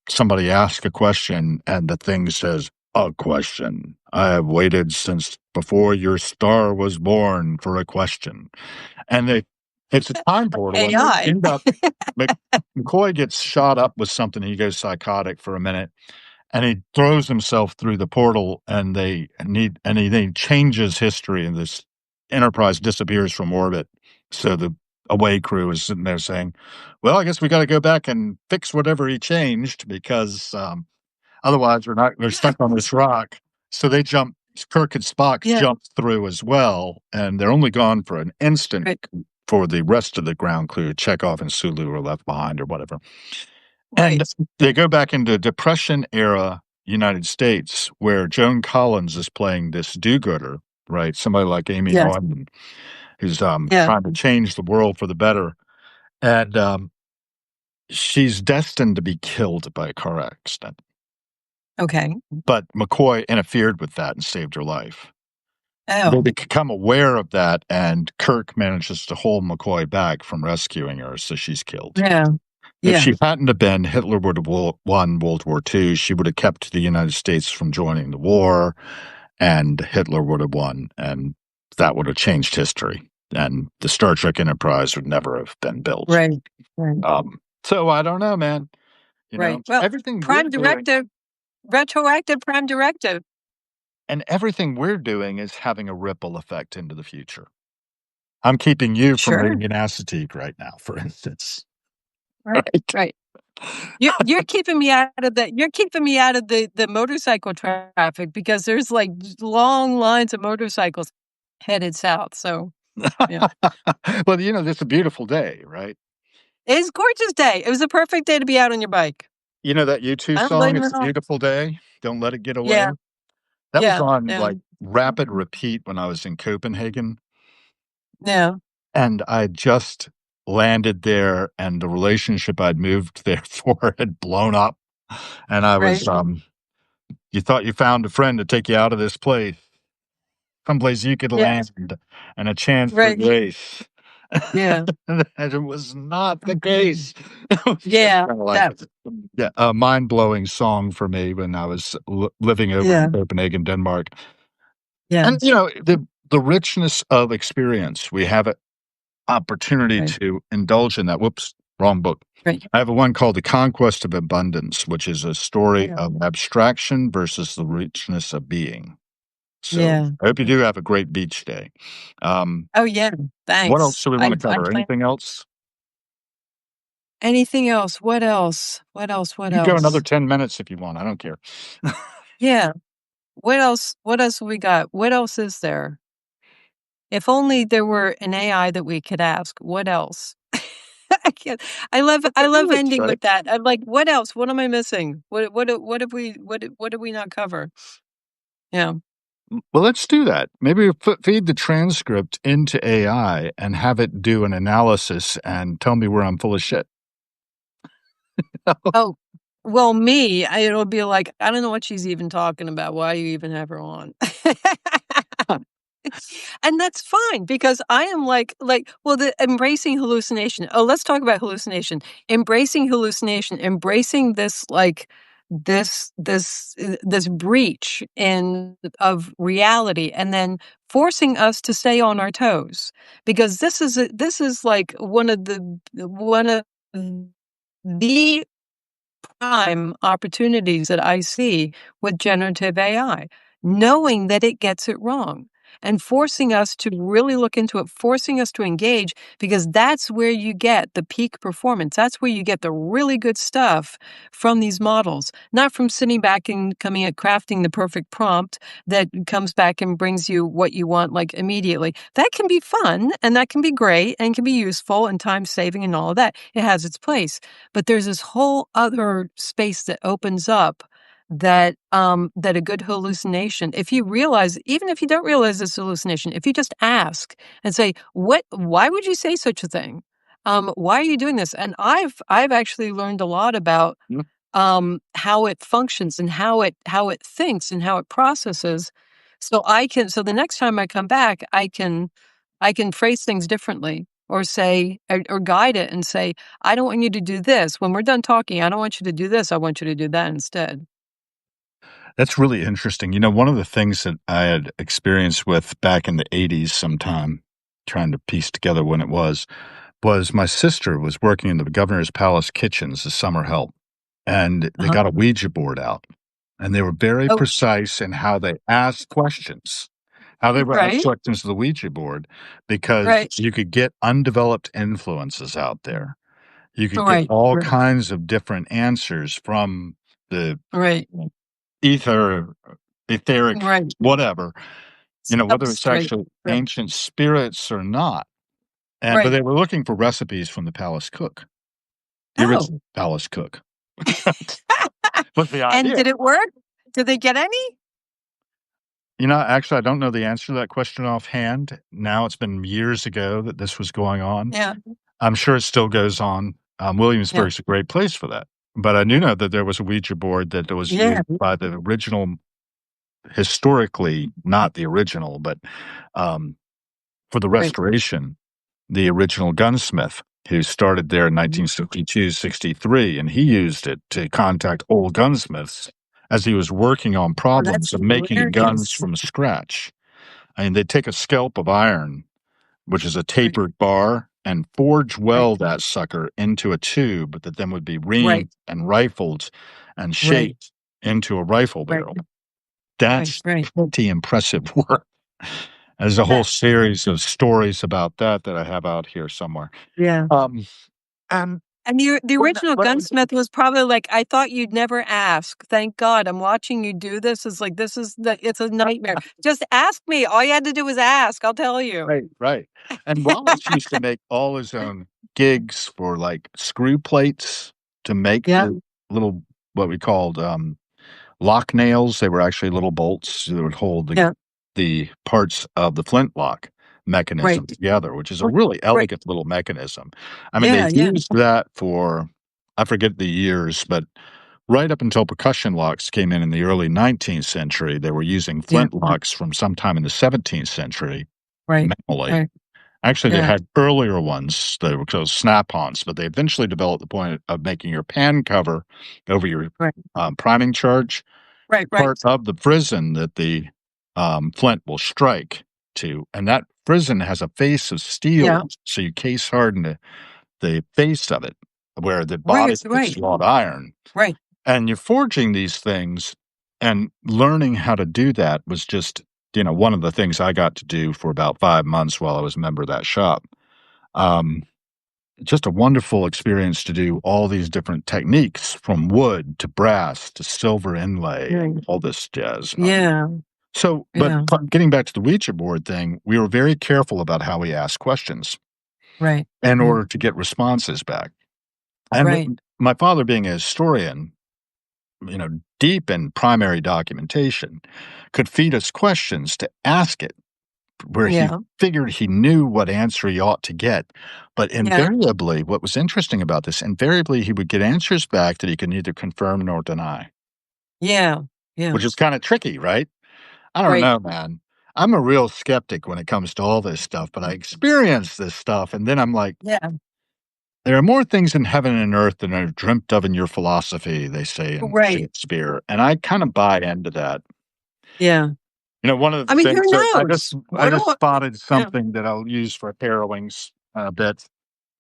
somebody asks a question and the thing says, "A question. I have waited since before your star was born for a question." And it's a time portal, and they AI. end up Mc McCoy gets shot up with something, he goes psychotic for a minute, and he throws himself through the portal, and he then changes history, and this Enterprise disappears from orbit. So the away crew is sitting there saying, "Well, I guess we gotta go back and fix whatever he changed because, otherwise we're stuck on this rock." So they jump Kirk and Spock Yeah, jump through as well, and they're only gone for an instant right, for the rest of the ground crew. Chekhov and Sulu are left behind or whatever. And right. they go back into Depression era United States where Joan Collins is playing this do-gooder, right? Somebody like Amy Yes, Neumann who's, yeah, trying to change the world for the better, and, she's destined to be killed by a car accident, okay. but McCoy interfered with that and saved her life. Oh, they become aware of that, and Kirk manages to hold McCoy back from rescuing her, so she's killed. yeah. If Yeah. she hadn't have been, Hitler would have won World War II. She would have kept the United States from joining the war, and Hitler would have won, and that would have changed history. And the Star Trek Enterprise would never have been built. Right. Right. So I don't know, man. Right. Well, Everything we're Prime doing, Directive, retroactive Prime Directive. and everything we're doing is having a ripple effect into the future. I'm keeping you from Sure. being an acetate right now, for instance. Right. Right? Right. You're keeping me out of the motorcycle traffic because there's like long lines of motorcycles headed south. So yeah, Well, it's a beautiful day, right? it's a gorgeous day. It was a perfect day to be out on your bike. You know that U2 I don't song, blame you "It's at a all. Beautiful Day, Don't Let It Get Away"? Yeah. That was Yeah. on, Yeah. like, rapid repeat when I was in Copenhagen, Yeah. and I just landed there, and the relationship I'd moved there for had blown up, and I Right. was, you thought you found a friend to take you out of this place, someplace you could Yeah. land, and a chance for Right. grace. Yeah. And it was not the case. It was just Yeah. kinda like, That. yeah, a mind-blowing song for me when I was living over in Yeah. Copenhagen, Denmark. Yeah. And, the richness of experience, we have an opportunity Right. to indulge in that. Whoops, wrong book. Right. I have a one called The Conquest of Abundance, which is a story Yeah. of abstraction versus the richness of being. So, Yeah. I hope you do have a great beach day. Um, Oh yeah. what else Thanks. do we wanna I'm cover? planning. Anything else? Anything else? What else? What else? What You can go another else? 10 minutes if you want, I don't care. Yeah. What else? What else we got? What else is there? If only there were an AI that we could ask, "What else?" I can't But I there love is, ending right? with that. I'm like, "What else? What am I missing? What have we what did we not cover?" Yeah. Well, let's do that. Maybe feed the transcript into AI and have it do an analysis and tell me where I'm full of shit. Oh, well, it'll be like, "I don't know what she's even talking about. Why you even have her on?" And that's fine because I am well, the embracing hallucination. Oh, let's talk about hallucination. Embracing hallucination, embracing this breach in of reality, and then forcing us to stay on our toes because this is like one of the prime opportunities that I see with generative AI, knowing that it gets it wrong and forcing us to really look into it, forcing us to engage, because that's where you get the peak performance. That's where you get the really good stuff from these models, not from sitting back and coming at crafting the perfect prompt that comes back and brings you what you want like immediately. That can be fun and that can be great and can be useful and time saving and all of that. It has its place. But there's this whole other space that opens up that a good hallucination, if you realize, even if you don't realize it's hallucination, if you just ask and say, why would you say such a thing? Why are you doing this? And I've actually learned a lot about Mm. how it functions and how it thinks and how it processes. So the next time I come back, I can phrase things differently or say or guide it and say, I don't want you to do this. When we're done talking, I don't want you to do this. I want you to do that instead. That's really interesting. One of the things that I had experienced with back in the '80s sometime, trying to piece together when it was my sister was working in the governor's palace kitchens as summer help, and they Uh-huh. got a Ouija board out, and they were very Oh, precise in how they asked questions. How they were asked right, questions to the Ouija board, because right, you could get undeveloped influences out there. You could get right, all right, kinds of different answers from the right, ether, etheric, right. whatever, whether it's Substrate. actually Right, ancient spirits or not. But right. they were looking for recipes from the palace cook, the Oh. original palace cook. Was the And idea. did it work? Did they get any? Actually, I don't know the answer to that question offhand. Now it's been years ago that this was going on. Yeah, I'm sure it still goes on. yeah, Williamsburg's a great place for that. But I do know that there was a Ouija board that was yeah. used by the original historically not the original, but um, for the Right. restoration, the original gunsmith who started there in Mhm. 1962, 63, and he used it to contact old gunsmiths as he was working on Oh, problems that's of making guns hilarious. from scratch. I mean, they take a scalp of iron, which is a Right. tapered bar, and forge Right. weld that sucker into a tube that then would be Right. reamed and rifled and Right. shaped into a rifle Right. barrel. Right. That's Right. pretty impressive work. There's a whole Yeah. series of stories about that that I have out here somewhere. Yeah. Um, and And the when original gunsmith was probably like, "I thought you'd never ask. Thank God, I'm watching you do this." It's like, this is the it's a nightmare. "Just ask me. All you had to do was ask. I'll tell you." right, right. And Wallace used to make all his own gigs for like screw plates to make Yeah. the little what we called lock nails. They were actually little bolts that would hold Yeah. the parts of the flintlock mechanism Right. together, which is a Right. really Right. elegant little mechanism. I mean, they Yeah, yeah. used that for I forget the years, but right up until percussion locks came in the early 19th century, they were using Yeah. flintlocks from sometime in the 17th century Right. minimally. Right. Actually, they Yeah. had earlier ones that were called snap-ons, but they eventually developed the point of making your pan cover over your Right. priming charge Right. Right. part of the frizzen that the flint will strike to, and that frizzen has a face of steel, Yeah. in it, so you case harden the face of it, where the body Right. is Right. wrought iron. Right. And you're forging these things, and learning how to do that was just, one of the things I got to do for about 5 months while I was a member of that shop. Um, just a wonderful experience to do all these different techniques from wood to brass to silver inlay Right. and all this jazz. Yeah. So, but Yeah. getting back to the Ouija board thing, we were very careful about how we asked questions Right. in Right. order to get responses back. And Right. my father being a historian, deep in primary documentation, could feed us questions to ask it where he Yeah. figured he knew what answer he ought to get. But Yeah. invariably, what was interesting about this, invariably he would get answers back that he could neither confirm nor deny, Yeah. Yeah. which is kind of tricky, right? I don't Right. know, man. I'm a real skeptic when it comes to all this stuff, but I experience this stuff, and then I'm like, Yeah. there are more things in heaven and earth than are dreamt of in your philosophy, they say in Right. Shakespeare, and I kind of buy into that. Yeah. One of I the mean, who things that knows? I What do just I spotted Yeah. something that I'll use for Harrowings a bit.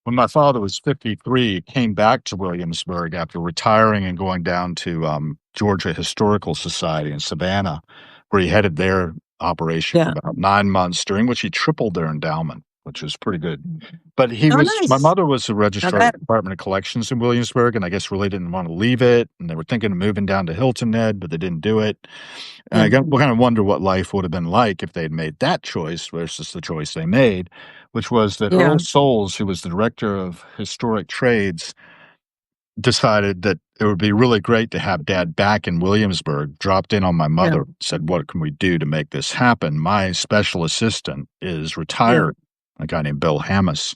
When my father was 53, he came back to Williamsburg after retiring and going down to Georgia Historical Society in Savannah, where he headed their operation for Yeah. about 9 months, during which he tripled their endowment, which was pretty good. Mm. But Oh, my nice. mother was the Not registrar of bad. the Department of Collections in Williamsburg, and I guess really didn't want to leave it. And they were thinking of moving down to Hilton Head, but they didn't do it. And Yeah. kind of wonder what life would have been like if they'd made that choice versus the choice they made, which was that Yeah. Earl Soules, who was the director of historic trades, decided that it would be really great to have dad back in Williamsburg, dropped in on my Yeah. mother, said, "What can we do to make this happen?" My special assistant is Yeah. retired, a guy named Bill Hammis,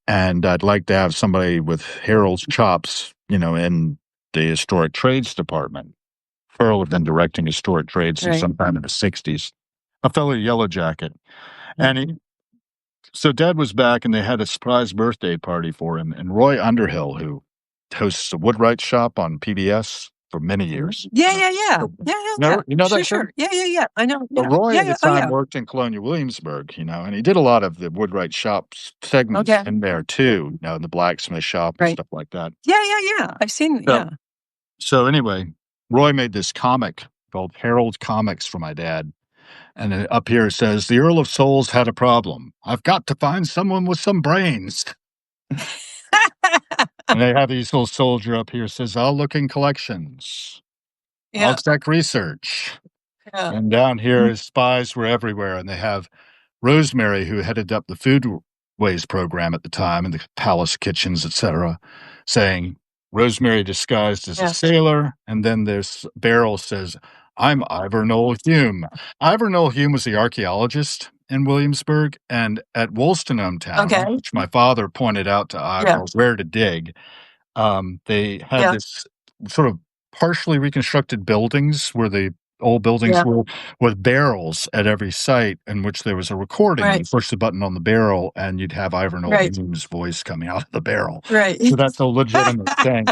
and I'd like to have somebody with Harold's chops, in the historic trades department. Earl had been directing historic trade since Right. sometime in the 60s, a fellow Yellow Jacket. And Mhm. so dad was back and they had a surprise birthday party for him. And Roy Underhill, who hosts a woodwright shop on PBS for many years. Yeah, yeah, yeah. Yeah, yeah, yeah. You know Sure, that show? sure. Yeah, yeah, yeah. I know. Well, Yeah. Roy Yeah, at the yeah. Oh, time yeah. worked in Colonial Williamsburg, and he did a lot of the woodwright shop's segments Okay. in there too, in the blacksmith shop and Right. stuff like that. Yeah, yeah, yeah. I've seen So, yeah. so anyway, Roy made this comic called Harold Comics for my dad. And then up here it says, "The Earl of Souls had a problem. I've got to find someone with some brains." And they have these little soldier up here says, "I'll look in collections. I'll Yeah, check research." yeah, And down here mm, is spies were everywhere. And they have Rosemary, who headed up the foodways program at the time in the palace kitchens, etc., saying, "Rosemary disguised as a yeah. sailor." And then there's Beryl says, "I'm Ivor Noel Hume." Ivor Noel Hume was the archaeologist in Williamsburg. And at Wolstenholme Town, Okay. which my father pointed out to Yeah, Ivor where to dig, they had yeah. this sort of partially reconstructed buildings where the old buildings Yeah. were with barrels at every site in which there was a recording, and you Right. push the button on the barrel, and you'd have Ivanhoe Right. Williams' voice coming out of the barrel. Right. So that's a legitimate thing.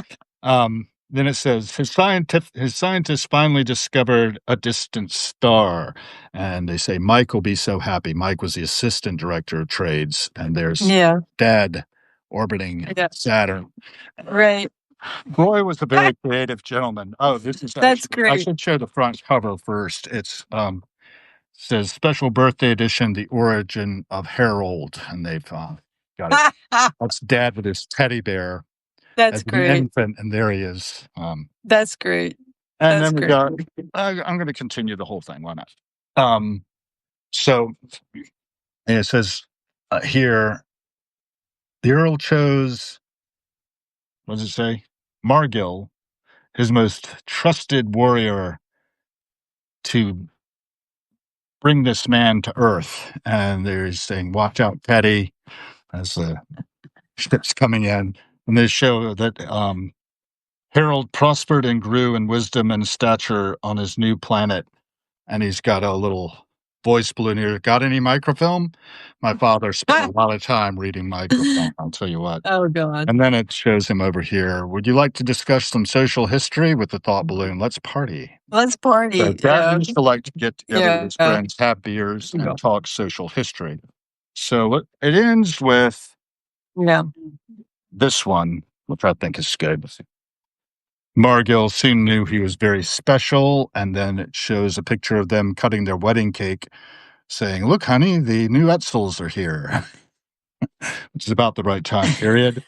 Then it says his scientists finally discovered a distant star, and they say Mike will be so happy. Mike was the assistant director of trades, and there's Yeah. Dad orbiting Yeah. Saturn. Right. Roy was a very creative gentleman. Oh, this is That's actually I great. should show the front cover first. It's says special birthday edition, the origin of Harold, and they've got it. That's Dad with his teddy bear That's as an great. infant, and there he is. That's great. And That's then we great. got. I'm going to continue the whole thing. Why not? Um, so and it says here the Earl chose. What does it say? Margil, his most trusted warrior, to bring this man to Earth. And they're saying, "Watch out, Teddy," as the ship's coming in. And they show that Harold prospered and grew in wisdom and stature on his new planet. And he's got a little voice balloon here. Got any microfilm? My father spent a lot of time reading microfilm, I'll tell you what. Oh God. And then it shows him over here. Would you like to discuss some social history with the thought balloon? Let's party. Let's So party. Dad Yeah. used to like to get together with his Yeah. friends, have beers, Yeah. and talk social history. So it ends with Yeah. this one, which I think is good. Margil soon knew he was very special, and then it shows a picture of them cutting their wedding cake, saying, "Look, honey, the new Etzels are here," which is about the right time period.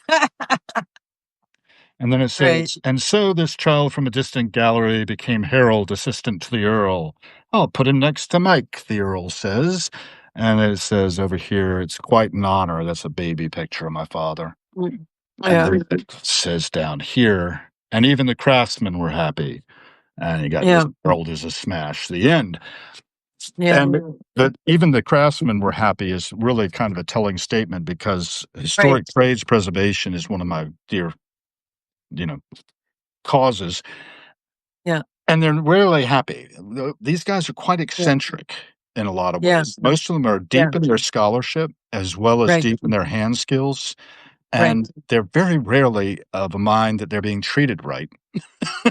And then it Right. says, "And so this child from a distant gallery became Harold, assistant to the Earl. I'll put him next to Mike," the Earl says. And it says over here, "It's quite an honor." That's a baby picture of my father. Mm. And Yeah. then it says down here, "And even the craftsmen were happy." And you got this Yeah. Harold is a smash. The end. Yeah. And that even the craftsmen were happy is really kind of a telling statement because Right. historic trades preservation is one of my dear, you know, causes. Yeah. And they're rarely happy. These guys are quite Yeah. eccentric in a lot of Yeah. ways. Most of them are Yeah. deep in their scholarship as well as Right. deep in their hand skills. Right. And they're very rarely of a mind that they're being treated right.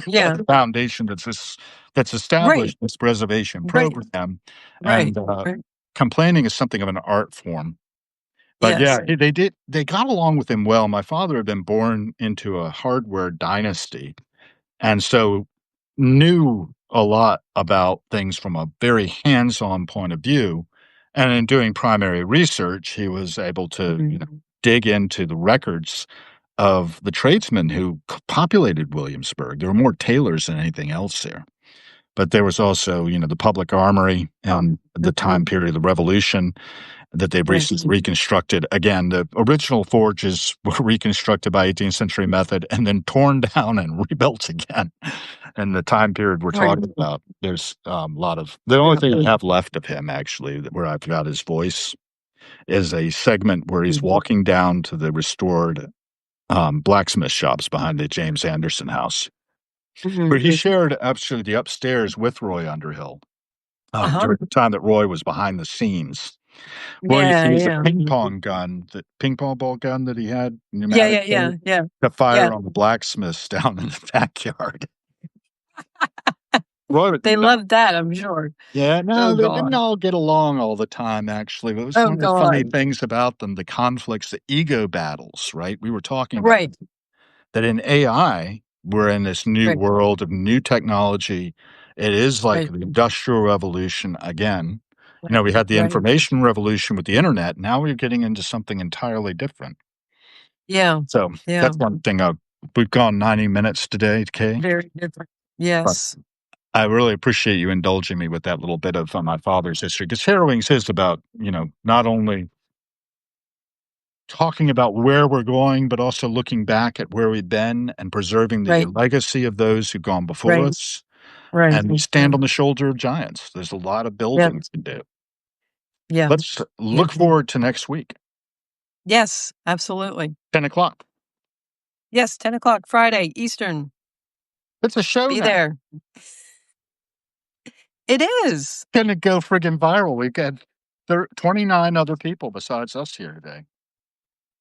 Yeah. The foundation that's Right. established this preservation Right. program, Right. and Right. complaining is something of an art form. But yeah, Yes. they got along with him well. My father had been born into a hardware dynasty, and so knew a lot about things from a very hands-on point of view. And in doing primary research, he was able to, Mhm. dig into the records of the tradesmen who populated Williamsburg. There were more tailors than anything else there. But there was also, the public armory and the time period of the Revolution that they've Right. reconstructed. Again, the original forges were reconstructed by 18th century method and then torn down and rebuilt again. And the time period we're Right. talking about, there's a lot of the only Yeah. thing I have left of him actually, where I've got his voice, is a segment where he's Mhm. walking down to the restored blacksmith shops behind the James Anderson house, where Mhm. he shared actually the upstairs with Roy Underhill Uh-huh. during the time that Roy was behind the scenes. Roy used to Yeah. use a Yeah. ping pong ball gun that he had, Yeah. pneumatic, Yeah. Yeah. Yeah. to Yeah. fire on the blacksmiths down in the backyard. Roy would They loved that, I'm sure. Yeah, Oh no, they didn't God. all get along all the time, actually. It was Oh one of the funny God. things about them, the conflicts, the ego battles, right? We were talking about Right. that in AI, we're in this new Right. world of new technology. It is like Right. the industrial revolution again. We Right. had the Right. information revolution with the internet. Now we're getting into something entirely different. Yeah. So Yeah. that's one thing. We've gone 90 minutes today, Kay. Very different. But Yes. I really appreciate you indulging me with that little bit of my father's history because Harrowings is about, not only talking about where we're going, but also looking back at where we've been and preserving the Right. legacy of those who've gone before Right. us. Right. And we Yeah. stand on the shoulder of giants. There's a lot of Yeah. building to do. Yeah. Let's Yeah. look forward to next week, Yes, absolutely. 10 o'clock. Yes, 10 o'clock Friday, Eastern. It's a show Be now. there. It is. Gonna go friggin' viral. We've got 29 other people besides us here today.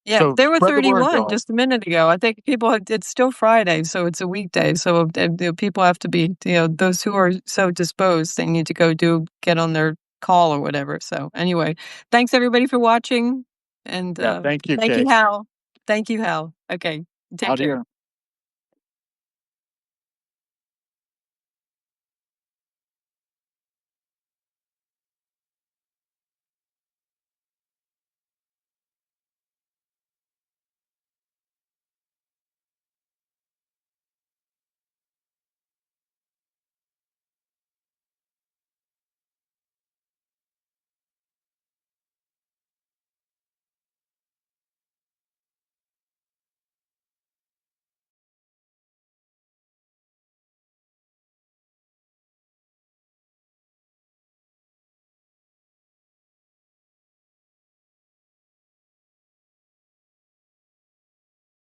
Yeah, So there were spread the word, 31 y'all. just a minute ago. I think it's still Friday, so it's a weekday. So people have to be, those who are so disposed, they need to get on their call or whatever. So anyway, thanks everybody for watching. And Yeah, thank you, thank you, Kate. Hal. Thank you, Hal. Okay, take Out care. here.